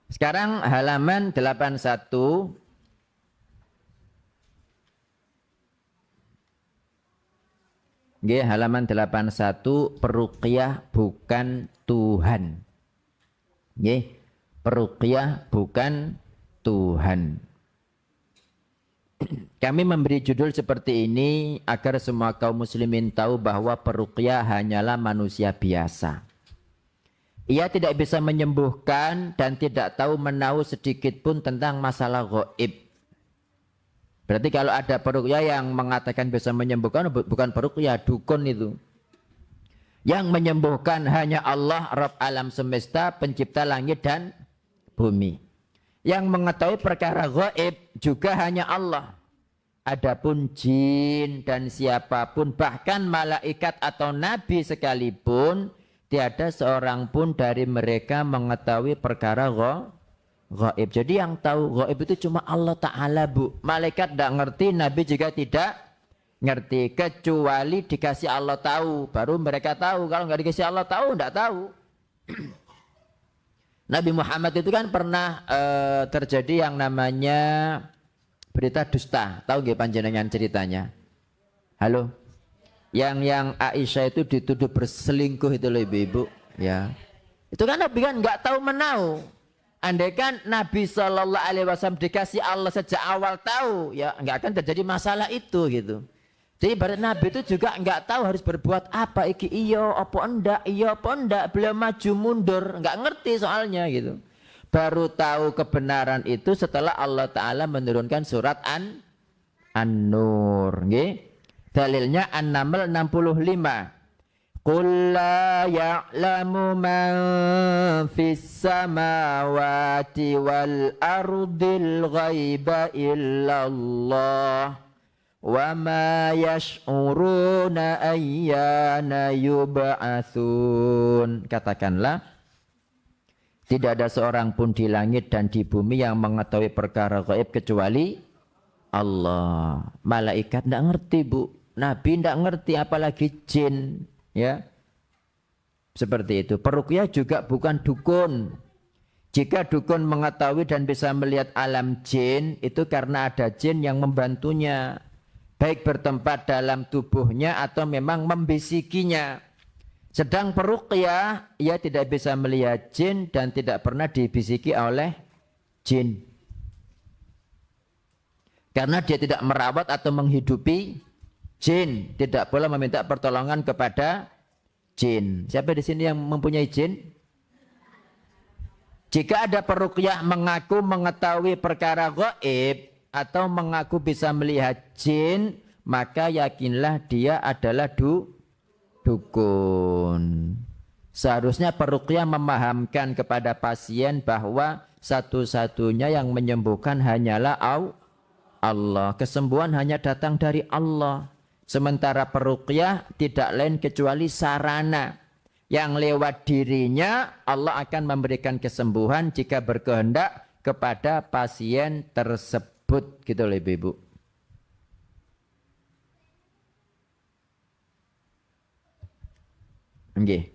Sekarang halaman 81. Nggih, halaman 81, peruqyah bukan Tuhan. Nggih, peruqyah bukan Tuhan. Kami memberi judul seperti ini agar semua kaum muslimin tahu bahwa peruqyah hanyalah manusia biasa. Ia tidak bisa menyembuhkan dan tidak tahu menahu sedikit pun tentang masalah gaib. Berarti kalau ada peruqyah yang mengatakan bisa menyembuhkan, bukan peruqyah, dukun itu. Yang menyembuhkan hanya Allah, Rabb alam semesta, pencipta langit dan bumi. Yang mengetahui perkara gaib juga hanya Allah. Adapun jin dan siapapun, bahkan malaikat atau nabi sekalipun, tiada seorang pun dari mereka mengetahui perkara gaib. Jadi yang tahu gaib itu cuma Allah Ta'ala, bu. Malaikat tidak ngerti, nabi juga tidak ngerti. Kecuali dikasih Allah tahu, baru mereka tahu. Kalau nggak dikasih Allah tahu, tidak tahu. Nabi Muhammad itu kan pernah terjadi yang namanya berita dusta. Tahu nggak panjenengan ceritanya? Halo? Yang Aisyah itu dituduh berselingkuh itu loh ibu-ibu. Ya. Itu kan Nabi kan nggak tahu menahu. Andai kan Nabi SAW dikasih Allah sejak awal tahu, ya nggak akan terjadi masalah itu gitu. Jadi ibarat Nabi itu juga enggak tahu harus berbuat apa, iki iya apa enggak, beliau maju mundur, enggak ngerti soalnya gitu. Baru tahu kebenaran itu setelah Allah Ta'ala menurunkan surat An-Nur. Dalilnya An-Naml 65. Qul la ya'lamu man fis samawati wal ardil ghaiba illallah wa ma yash'uruna ayyana yub'atsun. Katakanlah, tidak ada seorang pun di langit dan di bumi yang mengetahui perkara gaib kecuali Allah. Malaikat tidak ngerti, Bu. Nabi tidak ngerti, apalagi jin. Ya, seperti itu. Peruqyah juga bukan dukun. Jika dukun mengetahui dan bisa melihat alam jin, itu karena ada jin yang membantunya, baik bertempat dalam tubuhnya atau memang membisikinya. Sedang peruqyah, ia tidak bisa melihat jin dan tidak pernah dibisiki oleh jin, karena dia tidak merawat atau menghidupi jin, tidak boleh meminta pertolongan kepada jin. Siapa di sini yang mempunyai jin? Jika ada peruqyah mengaku mengetahui perkara gaib atau mengaku bisa melihat jin, maka yakinlah dia adalah dukun. Seharusnya peruqyah memahamkan kepada pasien bahwa satu-satunya yang menyembuhkan hanyalah Allah. Kesembuhan hanya datang dari Allah. Sementara peruqyah tidak lain kecuali sarana yang lewat dirinya Allah akan memberikan kesembuhan jika berkehendak kepada pasien tersebut, gitu loh Ibu. Okay.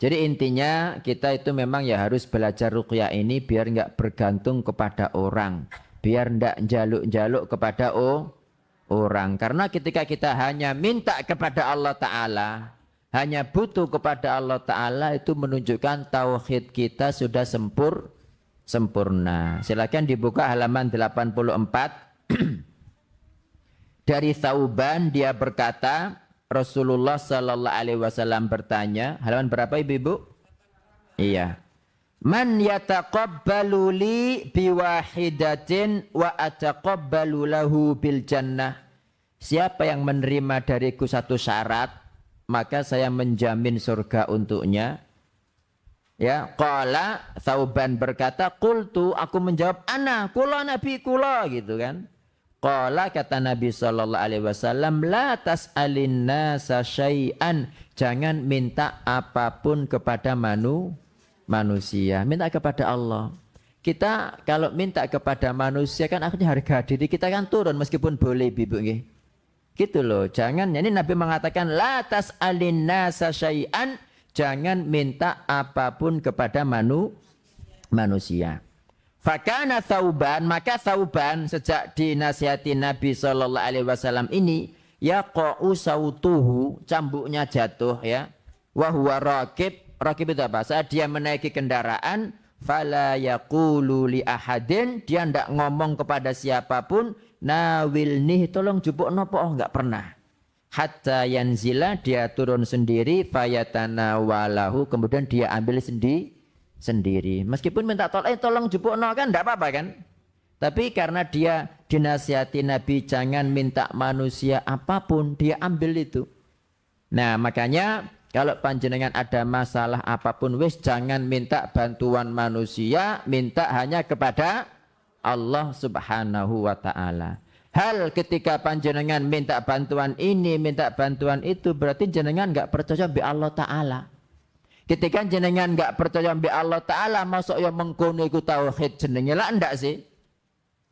Jadi intinya kita itu memang ya harus belajar ruqyah ini biar nggak bergantung kepada orang, biar nggak jaluk-jaluk kepada orang. Karena ketika kita hanya minta kepada Allah Ta'ala, hanya butuh kepada Allah Ta'ala, itu menunjukkan tauhid kita sudah sempurna. Silakan dibuka halaman 84. Dari Thauban, dia berkata, Rasulullah Sallallahu Alaihi Wasallam bertanya, halaman berapa Ibu? Iya. Man yataqabbalu li biwahidatin wa ataqabbalu lahu bil jannah. Siapa yang menerima dariku satu syarat, maka saya menjamin surga untuknya. Ya, qala Thauban berkata, qultu, aku menjawab, ana, kula nabi kula, gitu kan. Qala, kata Nabi sallallahu alaihi wasallam, la tas'alin nasa syai'an, jangan minta apapun kepada manusia, minta kepada Allah. Kita kalau minta kepada manusia kan akhirnya harga diri kita kan turun meskipun boleh Ibu nggih. Gitu loh. Jangan, ini Nabi mengatakan la tas'alin nasa syai'an, jangan minta apapun kepada manusia. Fakana Thauban, maka Thauban sejak dinasihati Nabi sallallahu alaihi wasallam ini, yaqa'u sautuhu, cambuknya jatuh ya. Wa huwa raqib. Rakib itu apa? Saat dia menaiki kendaraan, fala yaqulu li ahadin, dia tidak ngomong kepada siapapun, nawilnih, tolong jupuk nopo, oh enggak pernah. Hatta yanzila, dia turun sendiri, fayatana walahu, kemudian dia ambil sendiri. Meskipun minta tolong jupuk no kan enggak apa-apa kan? Tapi karena dia dinasihati Nabi jangan minta manusia apapun, dia ambil itu. Nah, makanya kalau panjenengan ada masalah apapun, wis jangan minta bantuan manusia, minta hanya kepada Allah Subhanahu wa Ta'ala. Hal ketika panjenengan minta bantuan ini, minta bantuan itu, berarti jenengan enggak percaya bi Allah Ta'ala. Ketika jenengan enggak percaya bi Allah Ta'ala, masuk yang mengkono iku tauhid jenenge lah enggak sih?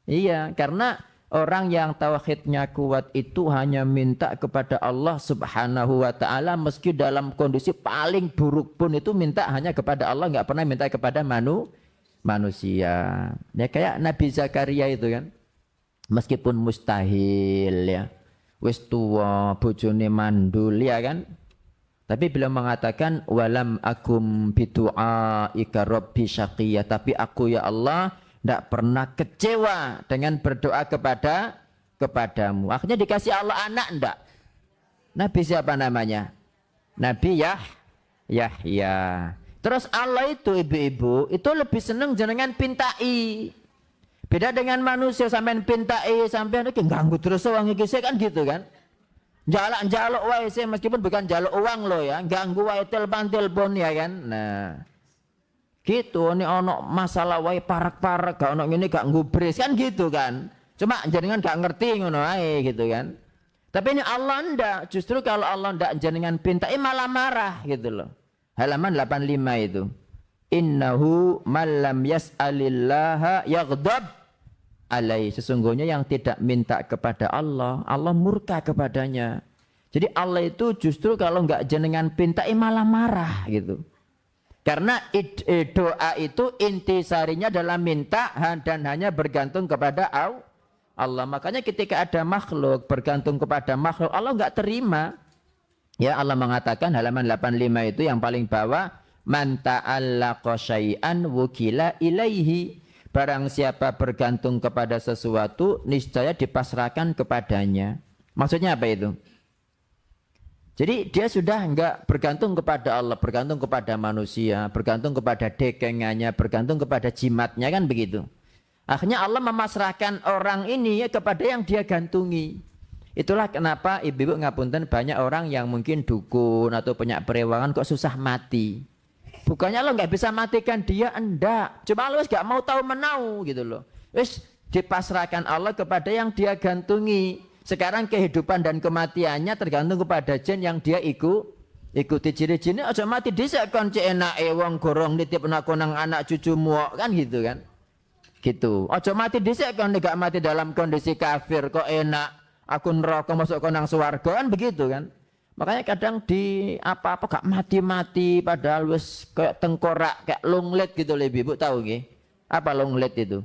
Iya, karena orang yang tauhidnya kuat itu hanya minta kepada Allah Subhanahu wa Ta'ala, meski dalam kondisi paling buruk pun itu minta hanya kepada Allah, enggak pernah minta kepada manusia. Ya kayak Nabi Zakaria itu kan. Meskipun mustahil ya. Wis tuwa, bojone mandul ya kan. Tapi beliau mengatakan walam akum bidu'aika rabbi syaqiyya, tapi aku ya Allah tidak pernah kecewa dengan berdoa kepadamu. Akhirnya dikasih Allah anak enggak? Nabi siapa namanya? Nabi Yahya. Terus Allah itu ibu-ibu itu lebih seneng jenengan pintai. Beda dengan manusia sampean pintai sampean iki ganggu terus wong iki kan gitu kan. Jaluk wae sih meskipun bukan jaluk uang lo ya, ganggu wae telepon ya kan. Nah. Gitu ini ono masalah wae parak-parak gak ono ngene gak ngubris kan gitu kan. Cuma jenengan gak ngerti ngono ae gitu kan. Tapi ini Allah ndak, justru kalau Allah ndak jenengan pintai malah marah gitu loh. Halaman 85 itu. Innahu man lam yas'alillaha yaghdab alai. Sesungguhnya yang tidak minta kepada Allah, Allah murka kepadanya. Jadi Allah itu justru kalau enggak jenengan pintai malah marah gitu. Karena doa itu intisarinya adalah minta dan hanya bergantung kepada Allah. Makanya ketika ada makhluk bergantung kepada makhluk, Allah enggak terima. Ya Allah mengatakan halaman 85 itu yang paling bawah, man ta'allaqa syai'an wukila ilaihi. Barang siapa bergantung kepada sesuatu niscaya dipasrahkan kepadanya. Maksudnya apa itu? Jadi dia sudah enggak bergantung kepada Allah, bergantung kepada manusia, bergantung kepada dekengannya, bergantung kepada jimatnya kan begitu. Akhirnya Allah memasrahkan orang ini ya kepada yang dia gantungi. Itulah kenapa ibu-ibu ngapunten banyak orang yang mungkin dukun atau punya perewangan kok susah mati. Bukannya lo nggak bisa matikan dia, enggak. Cuma lo nggak mau tahu menau gitu loh. Wis dipasrahkan Allah kepada yang dia gantungi. Sekarang kehidupan dan kematiannya tergantung kepada jin yang dia ikuti ciri-cirinya. Aja mati dhisik kon cek enake wong gorong nitip konang anak cucumu kan gitu kan. Gitu. Aja mati dhisik kon gak mati dalam kondisi kafir kok enak. Aku neraka masuk ke nang swarga kan begitu kan. Makanya kadang di apa-apa gak mati-mati padahal wis kayak tengkorak kayak longlet gitu loh Ibu tahu nggih. Apa longlet itu?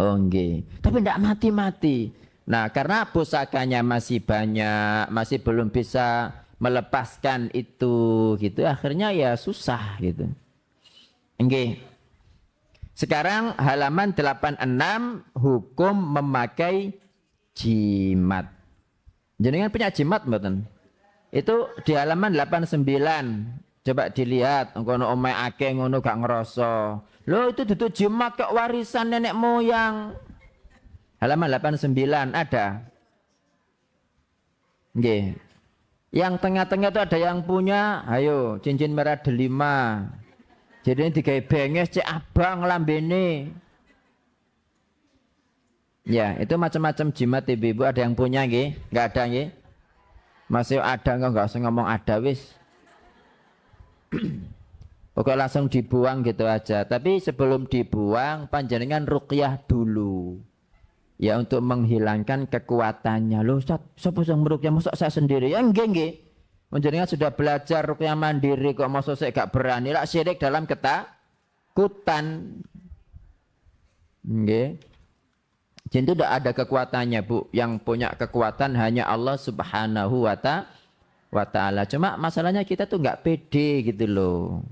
Oh nggih. Tapi ndak mati-mati. Nah, karena pusakanya masih banyak, masih belum bisa melepaskan itu gitu. Akhirnya ya susah gitu. Nggih. Sekarang halaman 86 hukum memakai jimat. Jenengan punya jimat mboten? Itu di halaman 89. Coba dilihat, ngono omahe akeh ngono gak ngerasa. Loh itu duduk jimat kok warisan nenek moyang. Halaman 89 ada. Nggih. Yang tengah-tengah itu ada yang punya, ayo cincin merah delima. Jadi digawe benges cek abang lambene. Ya, itu macam-macam jimat ibu-ibu ada yang punya nggih? Enggak ada nggih? Masih ada enggak usah ngomong ada wis. Pokoknya langsung dibuang gitu aja. Tapi sebelum dibuang panjenengan ruqyah dulu. Ya untuk menghilangkan kekuatannya. Loh, Ustaz, sapa sing meruqyah mosok saya sendiri? Ya nggih nggih. Panjenengan sudah belajar ruqyah mandiri kok mosok saya gak berani lak syirik dalam ketakutan. Nggih. Jin itu tidak ada kekuatannya Bu. Yang punya kekuatan hanya Allah subhanahu wa ta'ala. Cuma masalahnya kita tuh nggak pede gitu loh.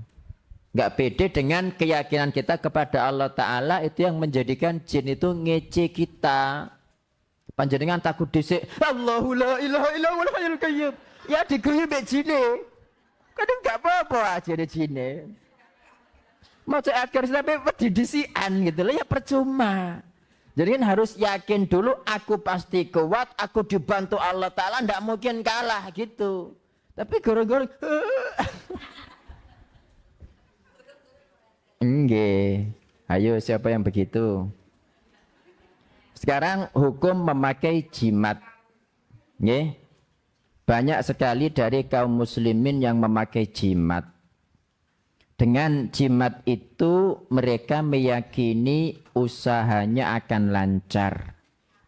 Nggak pede dengan keyakinan kita kepada Allah ta'ala. Itu yang menjadikan jin itu ngece kita. Panjenengan takut dhisik, Allahu la ilaha illa huwal hayyul qayyum. Ya diguyu mbek jine. Kadang nggak apa-apa aja deh jine. Mau cek akhir sampai wedi disian gitu loh ya percuma. Jadi kan harus yakin dulu aku pasti kuat, aku dibantu Allah Ta'ala, tidak mungkin kalah gitu. Tapi gara-gara enggak. Ayo siapa yang begitu? Sekarang hukum memakai jimat. Nggih. Banyak sekali dari kaum muslimin yang memakai jimat. Dengan jimat itu mereka meyakini usahanya akan lancar.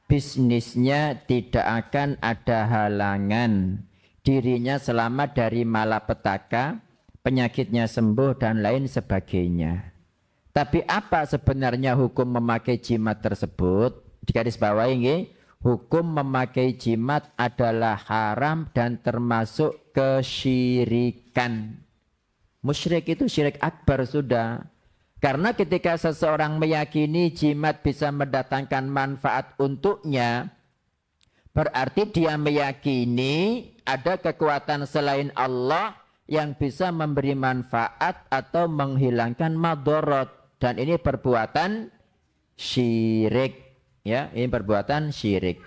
Bisnisnya tidak akan ada halangan. Dirinya selamat dari malapetaka, penyakitnya sembuh dan lain sebagainya. Tapi apa sebenarnya hukum memakai jimat tersebut? Di garis bawah ini, hukum memakai jimat adalah haram dan termasuk kesyirikan. Musyrik itu syirik akbar sudah. Karena ketika seseorang meyakini jimat bisa mendatangkan manfaat untuknya, Berarti dia meyakini ada kekuatan selain Allah yang bisa memberi manfaat atau menghilangkan madorot. Dan ini perbuatan syirik. Ya, ini perbuatan syirik.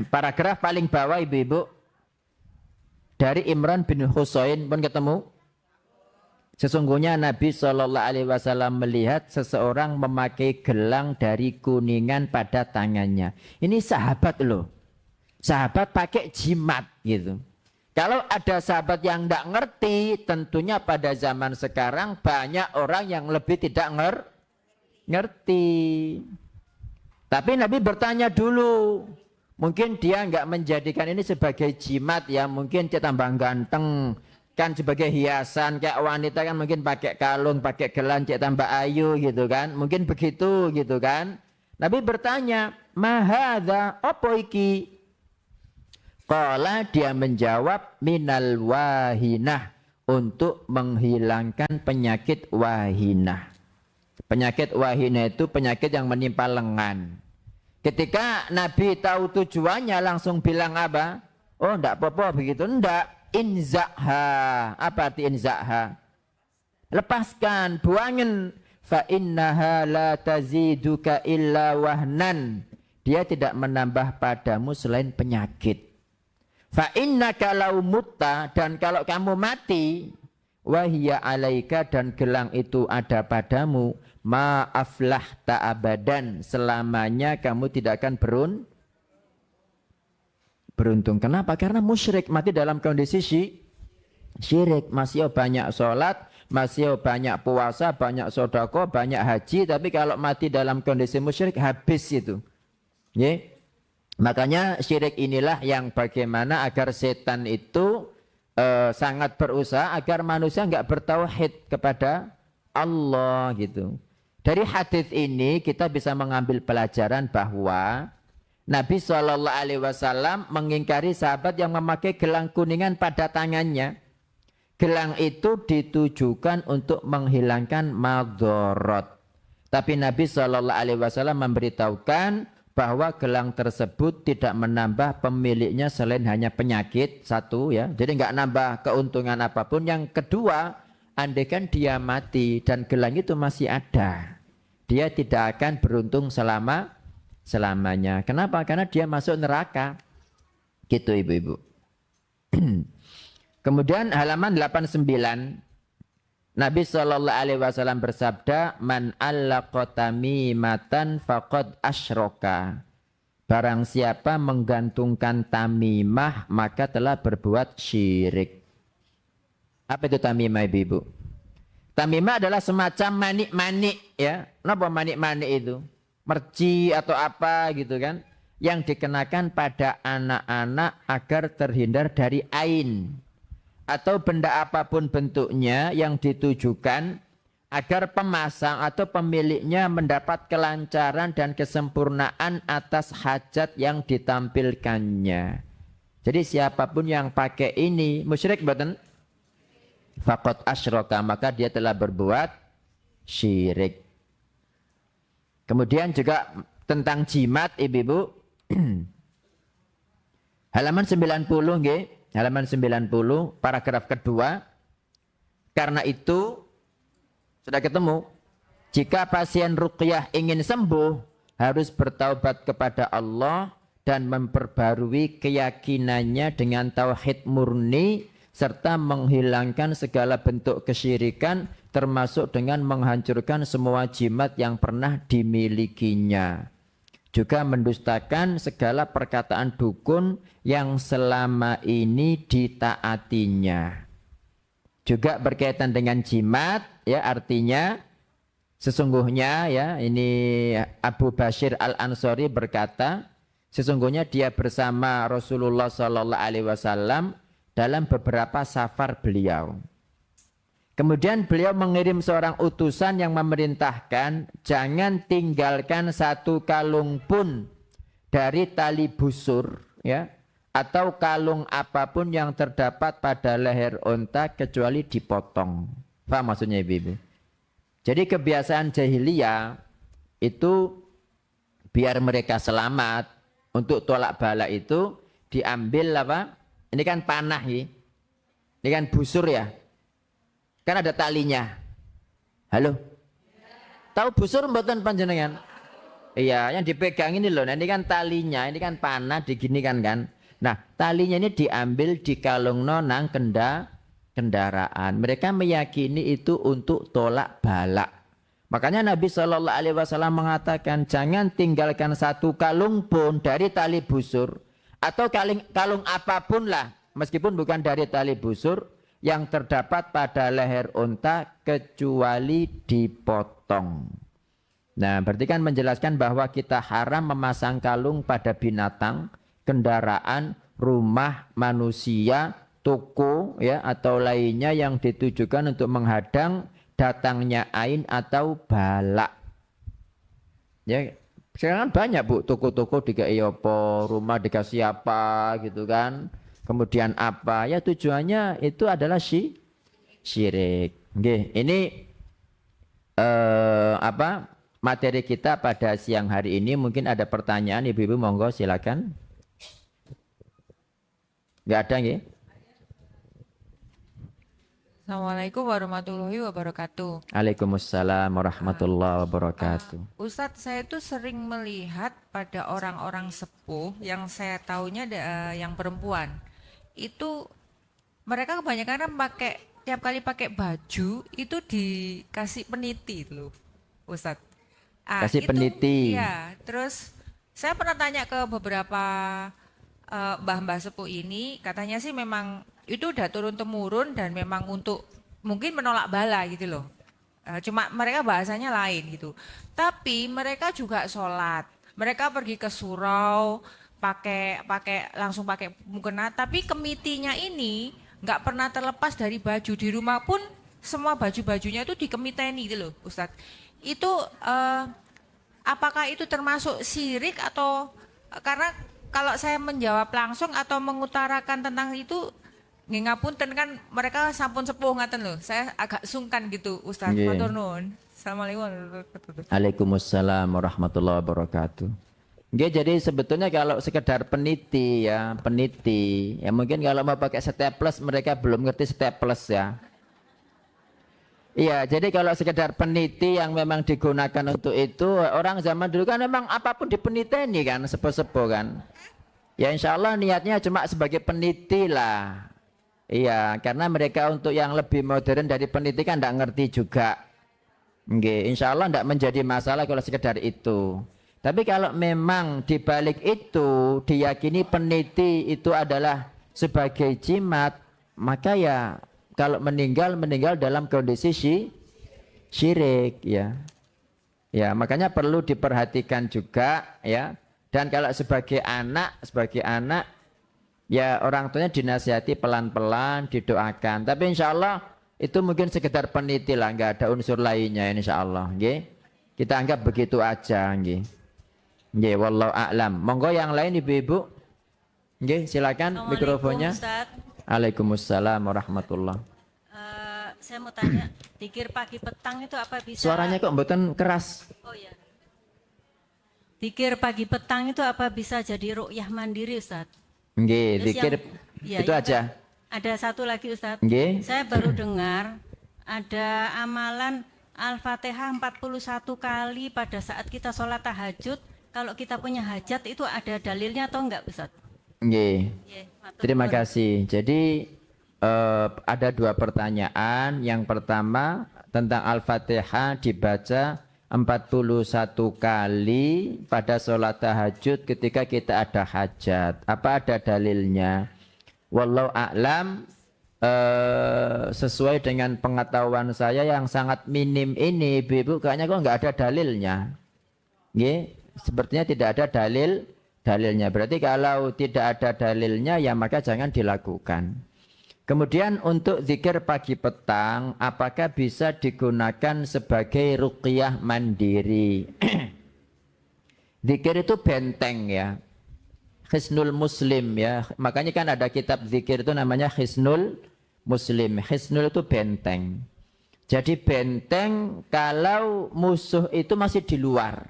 Paragraf paling bawah ibu-ibu. Dari Imran bin Husain pun ketemu. Sesungguhnya Nabi SAW melihat seseorang memakai gelang dari kuningan pada tangannya. Ini sahabat loh. Sahabat pakai jimat gitu. Kalau ada sahabat yang tidak ngerti, tentunya pada zaman sekarang banyak orang yang lebih tidak ngerti. Tapi Nabi bertanya dulu. Mungkin dia nggak menjadikan ini sebagai jimat ya. Mungkin dia tambah ganteng. Kan sebagai hiasan kayak wanita kan mungkin pakai kalung, pakai gelang cek tambah ayu gitu kan. Mungkin begitu gitu kan. Nabi bertanya, "Mahadza apa iki?" Qala dia menjawab, "Minal wahinah," untuk menghilangkan penyakit wahinah. Penyakit wahinah itu penyakit yang menimpa lengan. Ketika Nabi tahu tujuannya langsung bilang apa? Oh, enggak apa-apa begitu. Enggak. Inza'ha. Apa arti inza'ha? Lepaskan, buangin. Fa innaha la taziduka illa wahnan. Dia tidak menambah padamu selain penyakit. Fa innaka law mutta, dan kalau kamu mati, wahya alaika, dan gelang itu ada padamu, ma aflahta abadan, selamanya kamu tidak akan beruntung. Kenapa? Karena musyrik, mati dalam kondisi syirik. Masih banyak sholat, masih banyak puasa, banyak sodako, banyak haji. Tapi kalau mati dalam kondisi musyrik, habis itu. Yeah. Makanya syirik inilah yang bagaimana agar setan itu sangat berusaha agar manusia nggak bertauhid kepada Allah gitu. Dari hadis ini kita bisa mengambil pelajaran bahwa Nabi SAW mengingkari sahabat yang memakai gelang kuningan pada tangannya. Gelang itu ditujukan untuk menghilangkan madorot. Tapi Nabi SAW memberitahukan bahwa gelang tersebut tidak menambah pemiliknya selain hanya penyakit, satu ya. Jadi nggak nambah keuntungan apapun. Yang kedua, andaikan dia mati dan gelang itu masih ada, dia tidak akan beruntung selamanya. Kenapa? Karena dia masuk neraka. Gitu ibu-ibu. Kemudian halaman 89. Nabi SAW bersabda, "Man allaqa tamimatan faqad asyraka." Barang siapa menggantungkan tamimah, maka telah berbuat syirik. Apa itu tamimah ibu-ibu? Tamimah adalah semacam manik-manik ya. Kenapa manik-manik itu? Merci atau apa gitu kan, yang dikenakan pada anak-anak agar terhindar dari ain, atau benda apapun bentuknya yang ditujukan agar pemasang atau pemiliknya mendapat kelancaran dan kesempurnaan atas hajat yang ditampilkannya. Jadi siapapun yang pakai ini musyrik boten? Faqad asyraka, maka dia telah berbuat syirik. Kemudian juga tentang jimat ibu-ibu. Halaman 90 nggih. Halaman 90 paragraf kedua. Karena itu sudah ketemu. Jika pasien ruqyah ingin sembuh, harus bertaubat kepada Allah dan memperbarui keyakinannya dengan tauhid murni serta menghilangkan segala bentuk kesyirikan, termasuk dengan menghancurkan semua jimat yang pernah dimilikinya. Juga mendustakan segala perkataan dukun yang selama ini ditaatinya. Juga berkaitan dengan jimat, ya, artinya sesungguhnya ya, ini Abu Bashir Al-Ansari berkata, sesungguhnya dia bersama Rasulullah SAW dalam beberapa safar beliau. Kemudian beliau mengirim seorang utusan yang memerintahkan, jangan tinggalkan satu kalung pun dari tali busur, ya, atau kalung apapun yang terdapat pada leher unta kecuali dipotong. Paham maksudnya ibu-ibu? Jadi kebiasaan jahiliyah itu biar mereka selamat, Untuk tolak bala itu diambil apa? Ini kan panah ya. Ini kan busur ya. Kan ada talinya. Halo? Tahu busur mboten panjenengan? Iya, yang dipegang ini loh. Nah, ini kan talinya, ini kan panah diginikan kan. Nah, talinya ini diambil dikalungno nang kendaraan. Mereka meyakini itu untuk tolak bala. Makanya Nabi Shallallahu Alaihi Wasallam mengatakan jangan tinggalkan satu kalung pun dari tali busur atau kalung apapun lah, meskipun bukan dari tali busur yang terdapat pada leher unta kecuali dipotong. Nah, berarti kan menjelaskan bahwa kita haram memasang kalung pada binatang, kendaraan, rumah, manusia, toko ya atau lainnya yang ditujukan untuk menghadang datangnya ain atau balak. Ya, sekarang kan banyak Bu, toko-toko dikasih apa, rumah dikasih apa gitu kan. Kemudian apa? Ya tujuannya itu adalah syirik. Oke, ini apa? Materi kita pada siang hari ini mungkin ada pertanyaan Ibu-ibu monggo silakan. Enggak ada nggih? Assalamualaikum warahmatullahi wabarakatuh. Waalaikumsalam warahmatullahi wabarakatuh. Ustadz, saya tuh sering melihat pada orang-orang sepuh yang saya taunya yang perempuan itu mereka kebanyakan kan tiap kali pakai baju itu dikasih peniti loh, Ustadz. Kasih peniti. Iya. Terus saya pernah tanya ke beberapa mbah-mbah sepuh ini, katanya sih memang itu udah turun-temurun dan memang untuk mungkin menolak bala gitu loh. Cuma mereka bahasanya lain gitu. Tapi mereka juga sholat. Mereka pergi ke surau, langsung pakai mukena. Tapi kemitinya ini nggak pernah terlepas dari baju. Di rumah pun semua baju-bajunya itu dikemiteni gitu loh, Ustadz. Itu apakah itu termasuk syirik atau karena kalau saya menjawab langsung atau mengutarakan tentang itu nggih ngapunten kan mereka sampun sepuh ngaten loh. Saya agak sungkan gitu Ustaz. Matur nuwun. Assalamualaikum warahmatullahi wabarakatuh. Waalaikumsalam warahmatullahi wabarakatuh. Nggih, jadi sebetulnya kalau sekedar peniti ya, peniti. Ya mungkin kalau mau pakai staples mereka belum ngerti staples ya. Iya, jadi kalau sekedar peniti yang memang digunakan untuk itu, orang zaman dulu kan memang apapun dipeniteni kan, sepuh-sepuh kan. Ya insya Allah niatnya cuma sebagai peniti lah. Iya, karena mereka untuk yang lebih modern dari peniti kan tidak ngerti juga. Nggih, insya Allah tidak menjadi masalah kalau sekedar itu. Tapi kalau memang dibalik itu diyakini peniti itu adalah sebagai jimat, maka ya kalau meninggal dalam kondisi syirik ya. Ya, makanya perlu diperhatikan juga ya. Dan kalau sebagai anak ya orang tuanya dinasihati pelan-pelan, didoakan. Tapi insya Allah itu mungkin sekedar peniti lah, nggak ada unsur lainnya insya Allah. Nggih. Kita anggap begitu aja. Nggih. Nggih, wallahu a'lam. Monggo yang lain ibu-ibu. Nggih, silakan mikrofonnya. Waalaikumsalam warahmatullah. Saya mau tanya, zikir pagi petang itu apa bisa? Suaranya kok mboten keras. Oh ya. Zikir pagi petang itu apa bisa jadi ruqyah mandiri, Ustaz? Nggih, Terus zikir ya, itu aja. Ada satu lagi, Ustaz. Nggih. Saya baru dengar ada amalan Al-Fatihah 41 kali pada saat kita sholat tahajud. Kalau kita punya hajat itu ada dalilnya atau enggak, Ustaz? Nggih. Matur Terima nuwun. kasih. Jadi ada dua pertanyaan. Yang pertama tentang Al-Fatihah dibaca 41 kali pada sholat tahajud ketika kita ada hajat. Apa ada dalilnya? Wallahu a'lam, sesuai dengan pengetahuan saya yang sangat minim ini, Ibu, kayaknya kok nggak ada dalilnya. Nggih, sepertinya tidak ada dalilnya. Berarti kalau tidak ada dalilnya ya maka jangan dilakukan. Kemudian untuk zikir pagi petang, apakah bisa digunakan sebagai ruqyah mandiri? Zikir itu benteng ya, Hisnul Muslim ya. Makanya kan ada kitab zikir itu namanya Hisnul Muslim. Hisnul itu benteng. Jadi benteng kalau musuh itu masih di luar.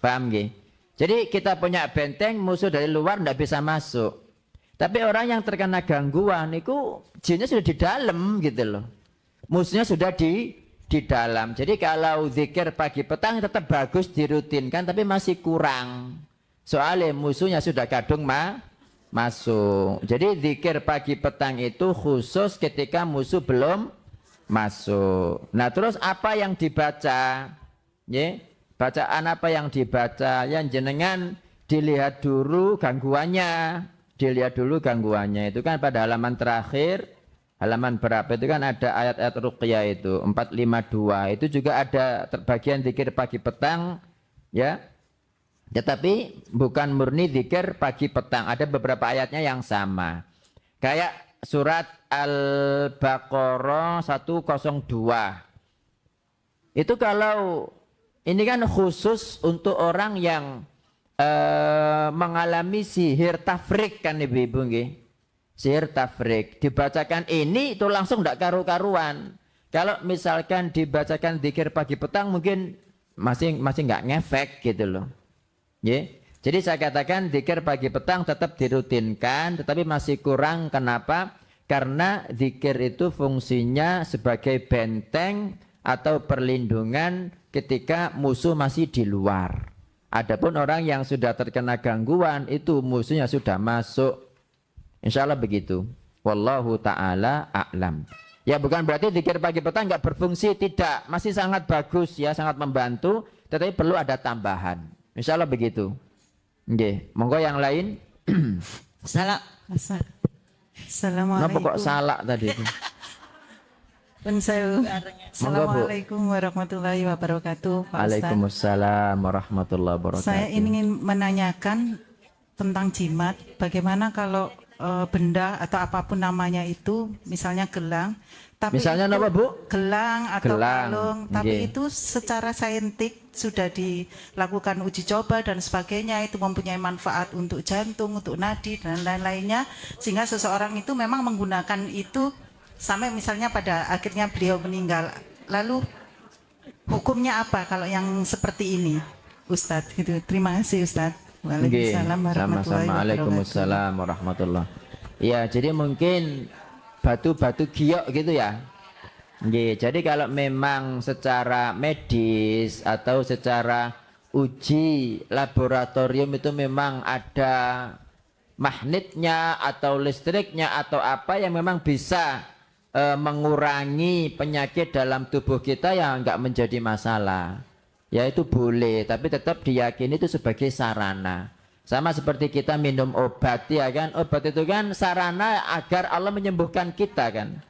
Paham nggih? Jadi kita punya benteng, musuh dari luar tidak bisa masuk. Tapi orang yang terkena gangguan itu jinnya sudah di dalam gitu loh. Musuhnya sudah di dalam. Jadi kalau zikir pagi petang tetap bagus dirutinkan, tapi masih kurang. Soalnya musuhnya sudah kadung masuk. Jadi zikir pagi petang itu khusus ketika musuh belum masuk. Nah terus apa yang dibaca? Bacaan apa yang dibaca? Yang jenengan dilihat dulu gangguannya. Dilihat dulu gangguannya. Itu kan pada halaman terakhir. Halaman berapa itu kan ada ayat-ayat ruqyah itu 452. Itu juga ada bagian zikir pagi petang ya. Tetapi bukan murni zikir pagi petang. Ada beberapa ayatnya yang sama. Kayak surat Al-Baqarah 102. Itu kalau ini kan khusus untuk orang yang mengalami sihir tafrik kan ibu-ibu nggih. Sihir tafrik. Dibacakan ini itu langsung tidak karu-karuan. Kalau misalkan dibacakan zikir pagi petang mungkin masih nggak ngefek gitu loh. Jadi saya katakan zikir pagi petang tetap dirutinkan, tetapi masih kurang. Kenapa? Karena zikir itu fungsinya sebagai benteng atau perlindungan ketika musuh masih di luar. Adapun orang yang sudah terkena gangguan itu musuhnya sudah masuk. Insya Allah begitu. Wallahu ta'ala a'lam. Ya bukan berarti zikir pagi petang nggak berfungsi, tidak. Masih sangat bagus ya, sangat membantu. Tetapi perlu ada tambahan. Insya Allah begitu. Oke, monggo yang lain. Assalamualaikum. Kenapa kok salah tadi itu? Assalamualaikum warahmatullahi wabarakatuh, Pak Ustaz. Waalaikumsalam warahmatullahi wabarakatuh. Saya ingin menanyakan tentang jimat. Bagaimana kalau benda atau apapun namanya itu, misalnya gelang, tapi misalnya itu, apa Bu? Gelang atau Gelang, kalung, tapi nggih. itu secara saintik sudah dilakukan uji coba dan sebagainya, itu mempunyai manfaat untuk jantung, untuk nadi dan lain-lainnya, sehingga seseorang itu memang menggunakan itu sampai misalnya pada akhirnya beliau meninggal. Lalu hukumnya apa kalau yang seperti ini, Ustadz? Gitu. Terima kasih Ustadz. Waalaikumsalam warahmatullahi Sama-sama. wabarakatuh. Waalaikumsalam warahmatullahi. Ya, jadi mungkin batu-batu giok gitu ya. Nggih, jadi kalau memang secara medis atau secara uji laboratorium itu memang ada magnetnya atau listriknya atau apa yang memang bisa mengurangi penyakit dalam tubuh kita, yang enggak menjadi masalah. Ya itu boleh, tapi tetap diyakini itu sebagai sarana. Sama seperti kita minum obat ya kan. Obat itu kan sarana agar Allah menyembuhkan kita kan.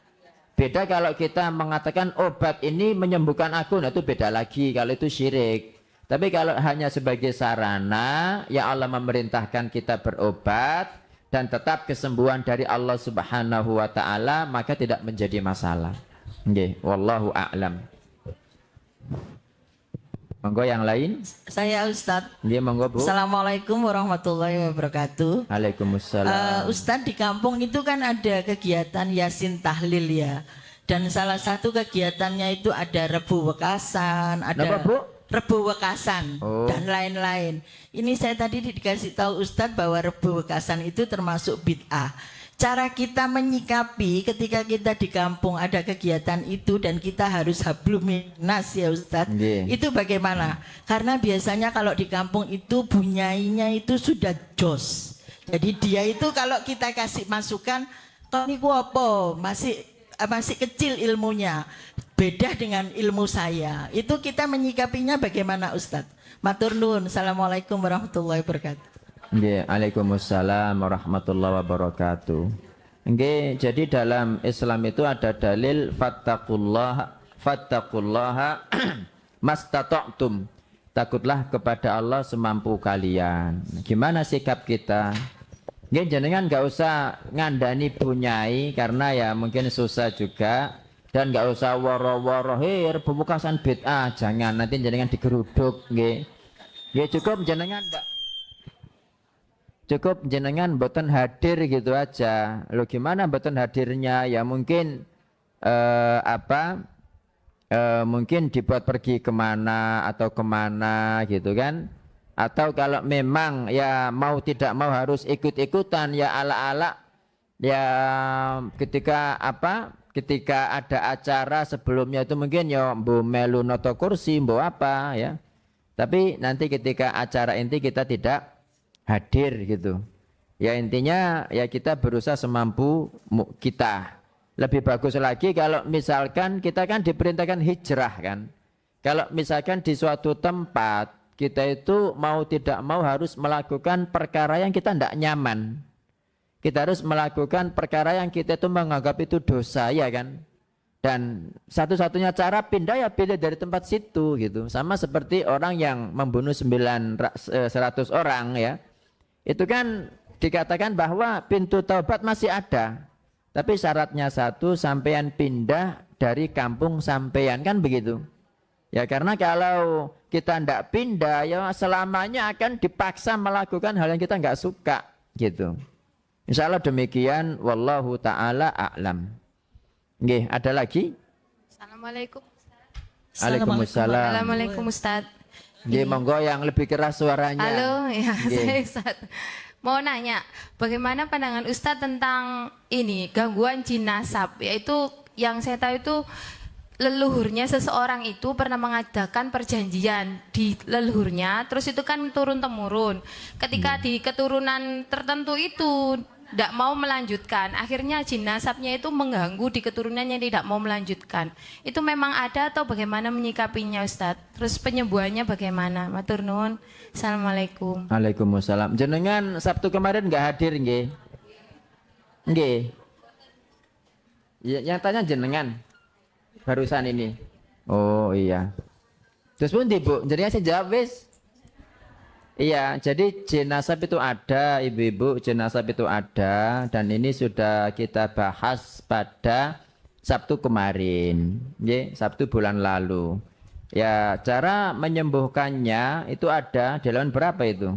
Beda kalau kita mengatakan obat ini menyembuhkan aku, nah itu beda lagi kalau itu syirik. Tapi kalau hanya sebagai sarana, ya Allah memerintahkan kita berobat dan tetap kesembuhan dari Allah Subhanahu wa taala, maka tidak menjadi masalah. Nggih, wallahu a'lam. Monggo yang lain. Saya Ustadz. Nggih, monggo Bu. Assalamualaikum warahmatullahi wabarakatuh. Waalaikumsalam. Ustadz, di kampung itu kan ada kegiatan Yasin Tahlil ya. Dan salah satu kegiatannya itu ada Rebu Wekasan, ada Napa, Bu? Rebu Wekasan dan lain-lain. Ini saya tadi dikasih tahu Ustadz bahwa Rebu Wekasan itu termasuk bid'ah. Cara kita menyikapi ketika kita di kampung ada kegiatan itu dan kita harus hablum minas ya Ustadz, itu bagaimana? Karena biasanya kalau di kampung itu bunyainya itu sudah jos. Jadi dia itu kalau kita kasih masukan, kok niku apa? Masih kecil ilmunya, beda dengan ilmu saya. Itu kita menyikapinya bagaimana Ustadz? Matur nuwun. Assalamualaikum warahmatullahi wabarakatuh. Nggih, Waalaikumsalam warahmatullahi wabarakatuh. Nggih, jadi dalam Islam itu ada dalil fattaqullaha mastata'tum. Takutlah kepada Allah semampu kalian. Gimana sikap kita? Nggih, jenengan enggak usah ngandani bunyai karena ya mungkin susah juga, dan enggak usah woro-woro pembukasan bid'ah, jangan nanti jenengan digeruduk nggih. Nggih, cukup jenengan boten hadir gitu aja. Lo gimana boten hadirnya? Ya mungkin mungkin dibuat pergi kemana atau kemana gitu kan, Atau kalau memang ya mau tidak mau harus ikut-ikutan ya ala-ala ya ketika ada acara sebelumnya itu mungkin ya mbu melu noto kursi mbu apa ya. Tapi nanti ketika acara inti kita tidak hadir gitu. Ya intinya ya kita berusaha semampu kita. Lebih bagus lagi kalau misalkan kita kan diperintahkan hijrah kan. Kalau misalkan di suatu tempat kita itu mau tidak mau harus melakukan perkara yang kita tidak nyaman. Kita harus melakukan perkara yang kita itu menganggap itu dosa ya kan. Dan satu-satunya cara pindah ya pindah dari tempat situ gitu. Sama seperti orang yang membunuh 100 orang ya. Itu kan dikatakan bahwa pintu taubat masih ada. Tapi syaratnya satu, sampean pindah dari kampung sampean kan begitu. Ya karena kalau kita tidak pindah ya selamanya akan dipaksa melakukan hal yang kita nggak suka gitu. Insya Allah demikian. Wallahu ta'ala a'lam. Nggih, ada lagi? Assalamualaikum. Waalaikumsalam. Assalamualaikum Ustaz. Nggih, monggo yang lebih keras suaranya. Halo, ya Nggih. saya Ustaz. Mau nanya, bagaimana pandangan Ustaz tentang ini gangguan jin nasab? Yaitu yang saya tahu itu leluhurnya seseorang itu pernah mengadakan perjanjian di leluhurnya, terus itu kan turun temurun. Ketika di keturunan tertentu itu tidak mau melanjutkan, akhirnya jin nasabnya itu mengganggu di keturunannya yang tidak mau melanjutkan. Itu memang ada atau bagaimana menyikapinya Ustadz? Terus penyembuhannya bagaimana? Matur nuwun. Assalamualaikum. Waalaikumsalam. Jenengan Sabtu kemarin nggak hadir nggih? Nggih. Ya, yang tanya jenengan barusan ini. Oh iya. Terus pun Bu, jenengan saya jawab wis. Iya, jadi jenazah itu ada, ibu-ibu, jenazah itu ada, dan ini sudah kita bahas pada Sabtu kemarin, ya, Sabtu bulan lalu. Ya, cara menyembuhkannya itu ada, di halaman berapa itu?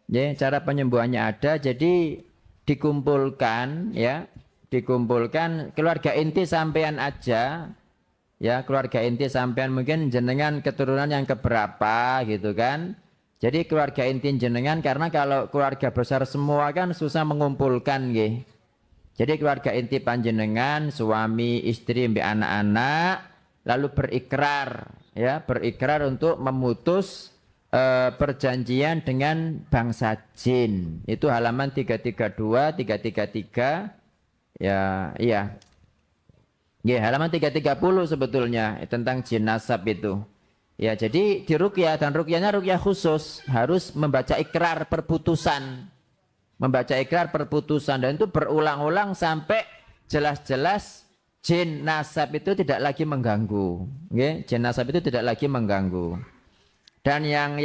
Ya, cara penyembuhannya ada, jadi dikumpulkan, ya, dikumpulkan keluarga inti sampean aja, ya, keluarga inti sampean mungkin jenengan keturunan yang keberapa gitu kan. Jadi keluarga inti jenengan, karena kalau keluarga besar semua kan susah mengumpulkan nggih. Jadi keluarga inti panjenengan, suami, istri, mbek anak-anak, lalu berikrar, ya, berikrar untuk memutus perjanjian dengan bangsa jin. Itu halaman 332, 333. Ya, iya. Ya, halaman 330 sebetulnya tentang jin nasab itu. Ya, jadi di ruqyah, dan ruqyahnya ruqyah khusus, harus membaca ikrar perputusan. Membaca ikrar perputusan, dan itu berulang-ulang sampai jelas-jelas jin nasab itu tidak lagi mengganggu. Okay? Jin nasab itu tidak lagi mengganggu. Dan yang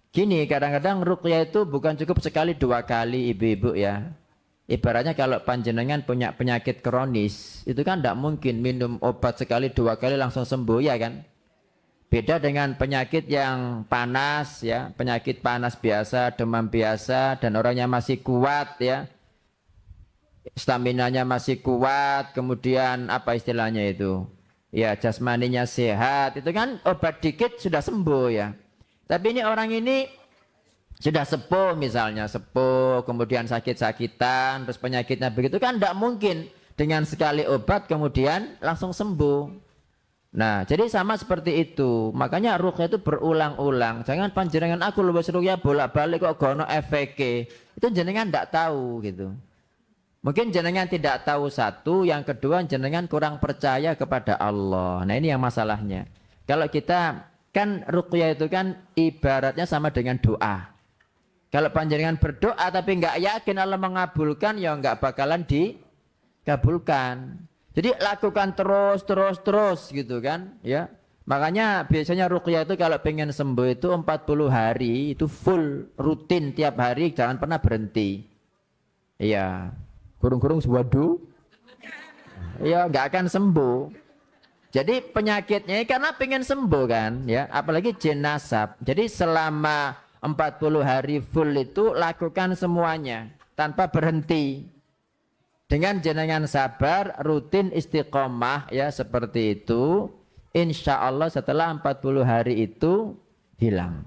gini, kadang-kadang ruqyah itu bukan cukup sekali 2 kali ibu-ibu ya. Ibaratnya kalau panjenengan punya penyakit kronis, itu kan tidak mungkin minum obat sekali 2 kali langsung sembuh ya kan. Beda dengan penyakit yang panas ya, penyakit panas biasa, demam biasa, dan orangnya masih kuat ya, staminanya masih kuat, kemudian apa istilahnya itu, ya jasmaninya sehat, itu kan obat dikit sudah sembuh ya. Tapi ini orang ini sudah sepuh misalnya, sepuh, kemudian sakit-sakitan, terus penyakitnya begitu kan tidak mungkin dengan sekali obat kemudian langsung sembuh. Nah, jadi sama seperti itu. Makanya ruqyah itu berulang-ulang. Jangan panjenengan aku lulus ruqyah bolak-balik kok gono efeke. Itu jenengan tidak tahu gitu. Mungkin jenengan tidak tahu satu, yang kedua jenengan kurang percaya kepada Allah. Nah, ini yang masalahnya. Kalau kita kan ruqyah itu kan ibaratnya sama dengan doa. Kalau panjenengan berdoa tapi nggak yakin Allah mengabulkan, ya nggak bakalan dikabulkan. Jadi lakukan terus gitu kan ya. Makanya biasanya ruqyah itu kalau pengen sembuh itu 40 hari itu full rutin tiap hari, jangan pernah berhenti. Iya. Kurung-kurung waduh. Iya, nggak akan sembuh. Jadi penyakitnya karena pengen sembuh kan ya, apalagi jin nasab. Jadi selama 40 hari full itu lakukan semuanya tanpa berhenti. Dengan jenengan sabar, rutin istiqomah ya seperti itu. Insya Allah setelah 40 hari itu hilang.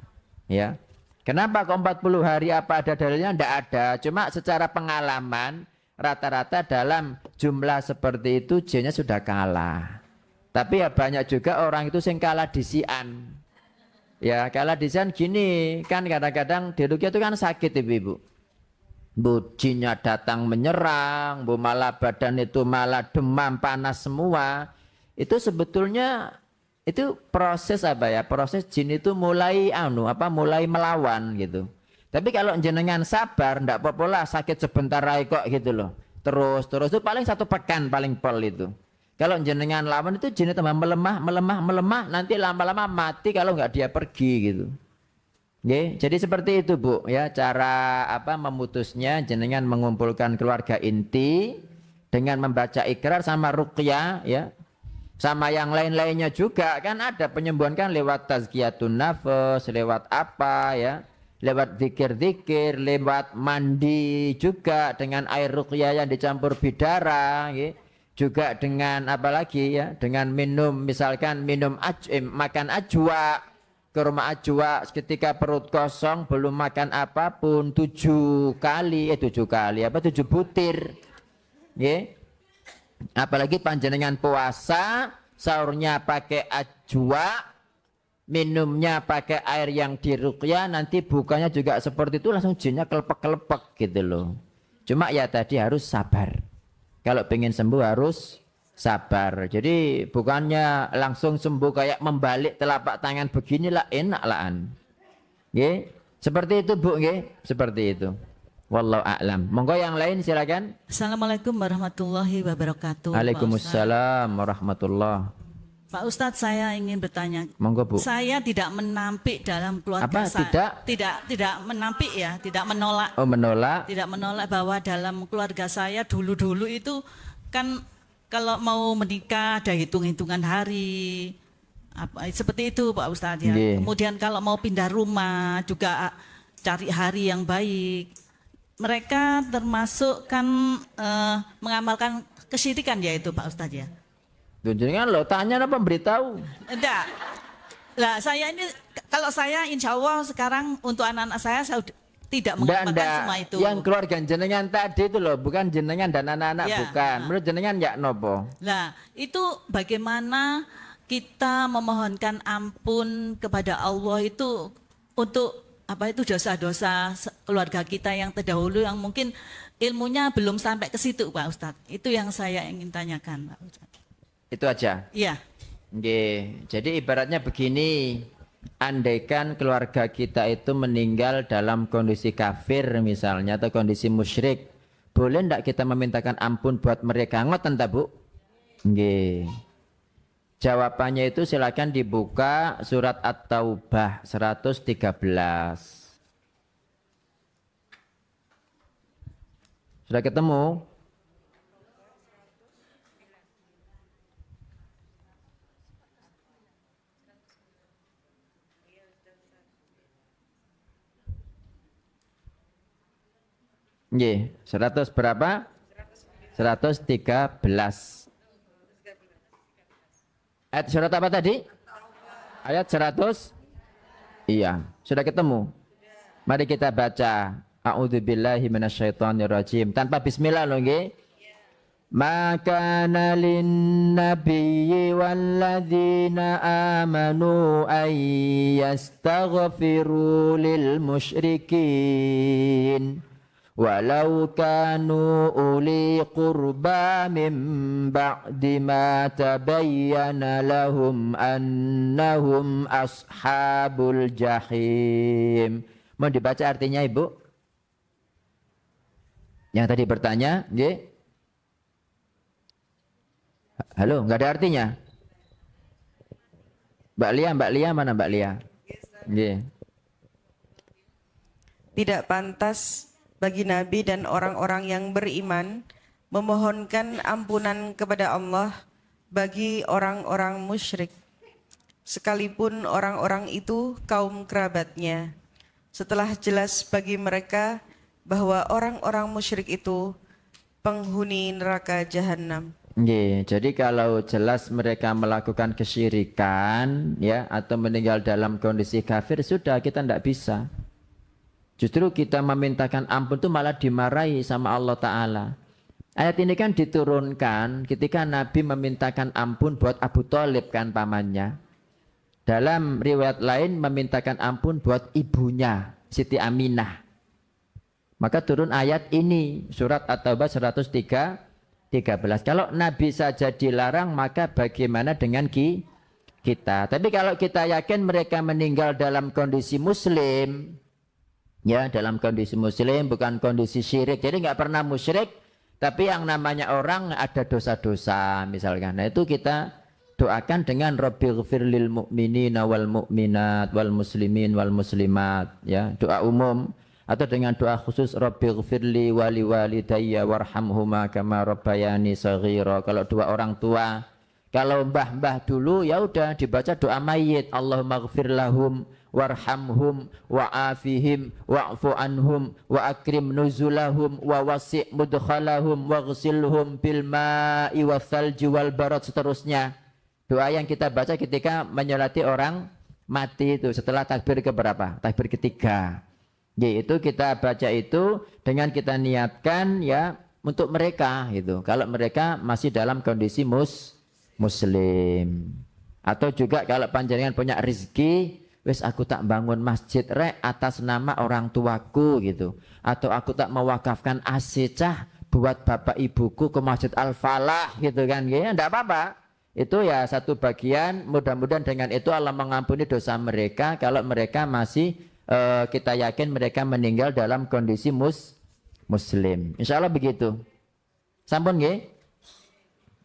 Ya. Kenapa kok 40 hari, apa ada dalilnya? Tidak ada. Cuma secara pengalaman rata-rata dalam jumlah seperti itu jinnya sudah kalah. Tapi ya banyak juga orang itu yang kalah disian. Ya kalah disian gini, kan kadang-kadang di ruqyah itu kan sakit ibu-ibu. Bu jinnya datang menyerang, bu malah badan itu malah demam, panas semua. Itu sebetulnya itu proses apa ya? Proses jin itu mulai mulai melawan gitu. Tapi kalau jenengan sabar, ndak apa-apa lah, sakit sebentar aja kok gitu loh. Terus itu paling 1 pekan paling pol itu. Kalau jenengan lawan itu jinnya tambah melemah, nanti lama-lama mati kalau nggak dia pergi gitu. Oke, jadi seperti itu Bu ya, cara memutusnya jenengan mengumpulkan keluarga inti dengan membaca ikrar sama ruqyah ya. Sama yang lain-lainnya juga kan ada penyembuhan kan lewat tazkiyatun nafas, lewat apa ya, lewat zikir-zikir, lewat mandi juga dengan air ruqyah yang dicampur bidara ya. Juga dengan apa lagi ya, dengan minum misalkan makan ajwa, ke rumah ajwa ketika perut kosong belum makan apapun 7 butir ya. Apalagi panjenengan puasa, sahurnya pakai ajwa, minumnya pakai air yang diruqyah, nanti bukanya juga seperti itu, langsung jinnya kelepek-kelepek gitu loh. Cuma ya tadi harus sabar. Kalau pengen sembuh harus sabar. Jadi bukannya langsung sembuh kayak membalik telapak tangan beginilah enak laan. Nggih, seperti itu Bu nggih, seperti itu. Wallahu a'lam. Monggo yang lain silakan. Assalamualaikum warahmatullahi wabarakatuh. Waalaikumsalam warahmatullahi. Pak Ustadz, saya ingin bertanya. Monggo Bu. Saya tidak menampik dalam keluarga saya. Tidak menampik ya, tidak menolak. Oh, menolak. Tidak menolak bahwa dalam keluarga saya dulu-dulu itu kan kalau mau menikah ada hitung-hitungan hari. Seperti itu Pak Ustadz ya. Yeah. Kemudian kalau mau pindah rumah juga cari hari yang baik. Mereka termasuk kan mengamalkan kesyirikan ya itu Pak Ustadz ya. Jangan lo tanya apa beritahu. Enggak. Lah saya ini kalau saya insya Allah sekarang untuk anak-anak saya tidak mengamalkan semua itu. Yang keluarga jenengan tadi itu loh, bukan jenengan dan anak-anak ya, bukan. Menurut jenengan ya nopo. Nah itu bagaimana kita memohonkan ampun kepada Allah itu untuk dosa-dosa keluarga kita yang terdahulu yang mungkin ilmunya belum sampai ke situ Pak Ustadz. Itu yang saya ingin tanyakan Pak Ustadz. Itu aja? Iya. Nggih. Jadi ibaratnya begini, andaikan keluarga kita itu meninggal dalam kondisi kafir misalnya atau kondisi musyrik, boleh ndak kita memintakan ampun buat mereka? Ngoten ta Bu? Nggih. Jawabannya itu silakan dibuka surat At-Taubah 113. Sudah ketemu? Nggih, 100 berapa? 113. Ayat surat apa tadi? Ayat 100? Iya, sudah ketemu? Mari kita baca. A'udzubillahi minasyaitonirrajim. Tanpa bismillah loh nggih. Ma kana lin-nabiyyi walladzina amanu ay yastaghfiru lil musyrikin. Walau kanu uli qurba min ba'di ma tabayyana lahum annahum ashabul jahim. Mau dibaca artinya Ibu? Yang tadi bertanya, nggih? Halo, nggak ada artinya? Mbak Lia mana Mbak Lia? Nggih. Tidak pantas bagi Nabi dan orang-orang yang beriman memohonkan ampunan kepada Allah bagi orang-orang musyrik, sekalipun orang-orang itu kaum kerabatnya, setelah jelas bagi mereka bahwa orang-orang musyrik itu penghuni neraka jahanam. Nggih, jadi kalau jelas mereka melakukan kesyirikan ya atau meninggal dalam kondisi kafir, sudah kita tidak bisa. Justru kita memintakan ampun itu malah dimarahi sama Allah Ta'ala. Ayat ini kan diturunkan ketika Nabi memintakan ampun buat Abu Thalib kan pamannya. Dalam riwayat lain memintakan ampun buat ibunya Siti Aminah. Maka turun ayat ini surat At-Taubah 113. Kalau Nabi saja dilarang maka bagaimana dengan kita? Tapi kalau kita yakin mereka meninggal dalam kondisi muslim, ya dalam kondisi muslim bukan kondisi syirik. Jadi nggak pernah musyrik, tapi yang namanya orang ada dosa-dosa misalkan. Nah itu kita doakan dengan Rabbighfir lil mu'minina wal mu'minat wal muslimin wal muslimat, ya doa umum. Atau dengan doa khusus Rabbighfirli wali walidayya warhamhuma kama rabbayani shaghira. Kalau dua orang tua, kalau mbah-mbah dulu ya udah dibaca doa mayit, Allahumma ighfir lahum warhamhum wa'afihim wa'fu anhum wa akrim nuzulahum wa wasi' mudkhalahum waghsilhum bil ma'i wath-thalji wal barad, seterusnya. Doa yang kita baca ketika menyolati orang mati itu setelah takbir keberapa? Takbir ketiga. Yaitu kita baca itu dengan kita niatkan ya untuk mereka gitu. Kalau mereka masih dalam kondisi muslim. Atau juga kalau panjenengan punya rezeki, wis aku tak bangun masjid rek atas nama orang tuaku gitu. Atau aku tak mewakafkan asicah buat bapak ibuku ke Masjid Al-Falah gitu kan. Ya enggak apa-apa. Itu ya satu bagian, mudah-mudahan dengan itu Allah mengampuni dosa mereka kalau mereka masih kita yakin mereka meninggal dalam kondisi muslim. Insya Allah begitu. Sampun nggih?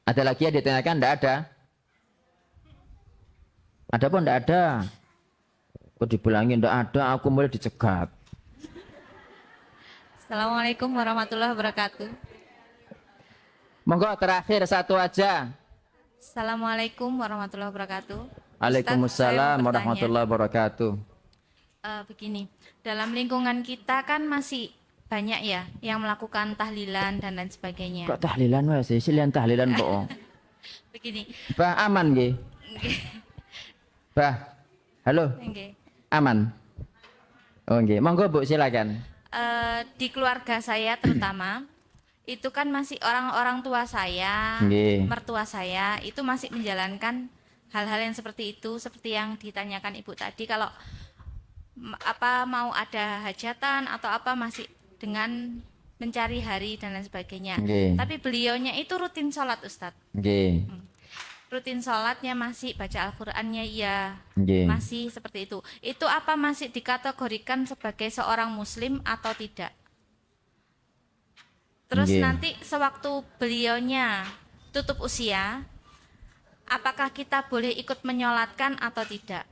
Ada lagi yang ditanyakan? Tidak ada? Ada pun tidak ada. Kok dibilangin tidak ada, aku mulai dicegat. Assalamualaikum warahmatullahi wabarakatuh. Monggo terakhir satu aja. Assalamualaikum warahmatullahi wabarakatuh. Waalaikumsalam warahmatullahi wabarakatuh. Begini, dalam lingkungan kita kan masih banyak ya yang melakukan tahlilan dan lain sebagainya. Kok tahlilan Mas? Silian tahlilan kok. Begini. Bah aman nggih? Bah. Halo. Nggih. Aman. Oh nggih, monggo Bu silakan. Di keluarga saya terutama itu kan masih orang-orang tua saya, mertua saya itu masih menjalankan hal-hal yang seperti itu, seperti yang ditanyakan Ibu tadi. Kalau apa mau ada hajatan atau apa masih dengan mencari hari dan lain sebagainya. Tapi beliaunya itu rutin sholat Ustadz. Rutin sholatnya masih, baca Al-Qur'annya iya, masih seperti itu. Itu apa masih dikategorikan sebagai seorang muslim atau tidak? Terus nanti sewaktu beliaunya tutup usia, apakah kita boleh ikut menyolatkan atau tidak?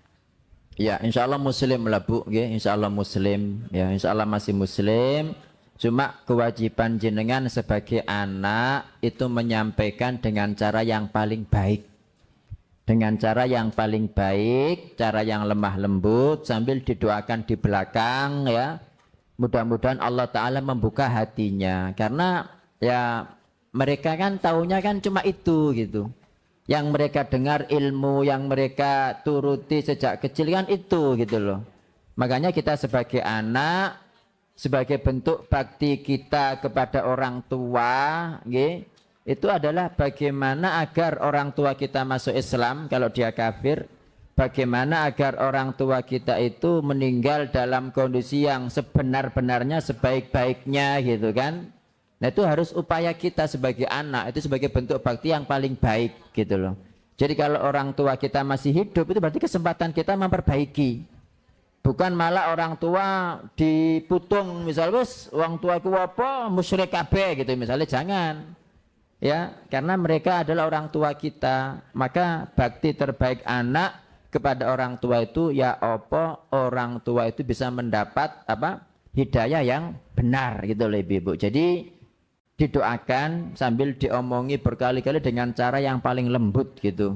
Ya, insya Allah muslim lah Bu, insya Allah muslim, ya insya Allah masih muslim. Cuma kewajiban jenengan sebagai anak itu menyampaikan dengan cara yang paling baik. Dengan cara yang paling baik, cara yang lemah lembut, sambil didoakan di belakang ya. Mudah-mudahan Allah Ta'ala membuka hatinya. Karena ya mereka kan taunya kan cuma itu gitu. Yang mereka dengar ilmu, yang mereka turuti sejak kecil kan itu gitu loh. Makanya kita sebagai anak, sebagai bentuk bakti kita kepada orang tua, itu adalah bagaimana agar orang tua kita masuk Islam kalau dia kafir, bagaimana agar orang tua kita itu meninggal dalam kondisi yang sebenar-benarnya, sebaik-baiknya gitu kan. Nah itu harus upaya kita sebagai anak, itu sebagai bentuk bakti yang paling baik gitu loh. Jadi kalau orang tua kita masih hidup, itu berarti kesempatan kita memperbaiki. Bukan malah orang tua diputung, misalnya orang tua ku apa, musyrik kabeh gitu misalnya, jangan. Ya, karena mereka adalah orang tua kita, maka bakti terbaik anak kepada orang tua itu ya apa orang tua itu bisa mendapat apa hidayah yang benar gitu loh Ibu. Jadi didoakan sambil diomongi berkali-kali dengan cara yang paling lembut gitu.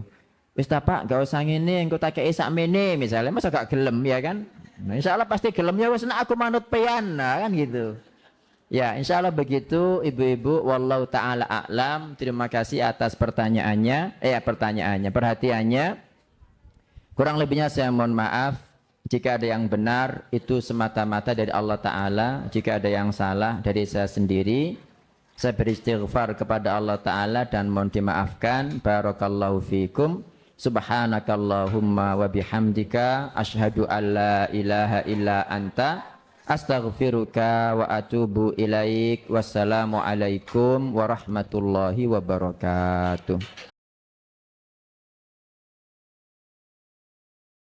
Wis ta Pak, gak usah ngene, engko tak kei sakmene misalnya, masa gak gelem ya kan? Nah, insyaallah pasti gelem ya wis nek aku manut peyan, nah, kan gitu. Ya, insya Allah begitu ibu-ibu. Wallahu ta'ala a'lam. Terima kasih atas pertanyaannya. Perhatiannya. Kurang lebihnya saya mohon maaf. Jika ada yang benar, itu semata-mata dari Allah Ta'ala. Jika ada yang salah, dari saya sendiri. Saya beristighfar kepada Allah Ta'ala dan mohon dimaafkan. Barakallahu fikum. Subhanakallahumma wa bihamdika. Ashhadu an la ilaha illa anta. Astaghfiruka wa atubu ilaik. Wassalamualaikum warahmatullahi wabarakatuh.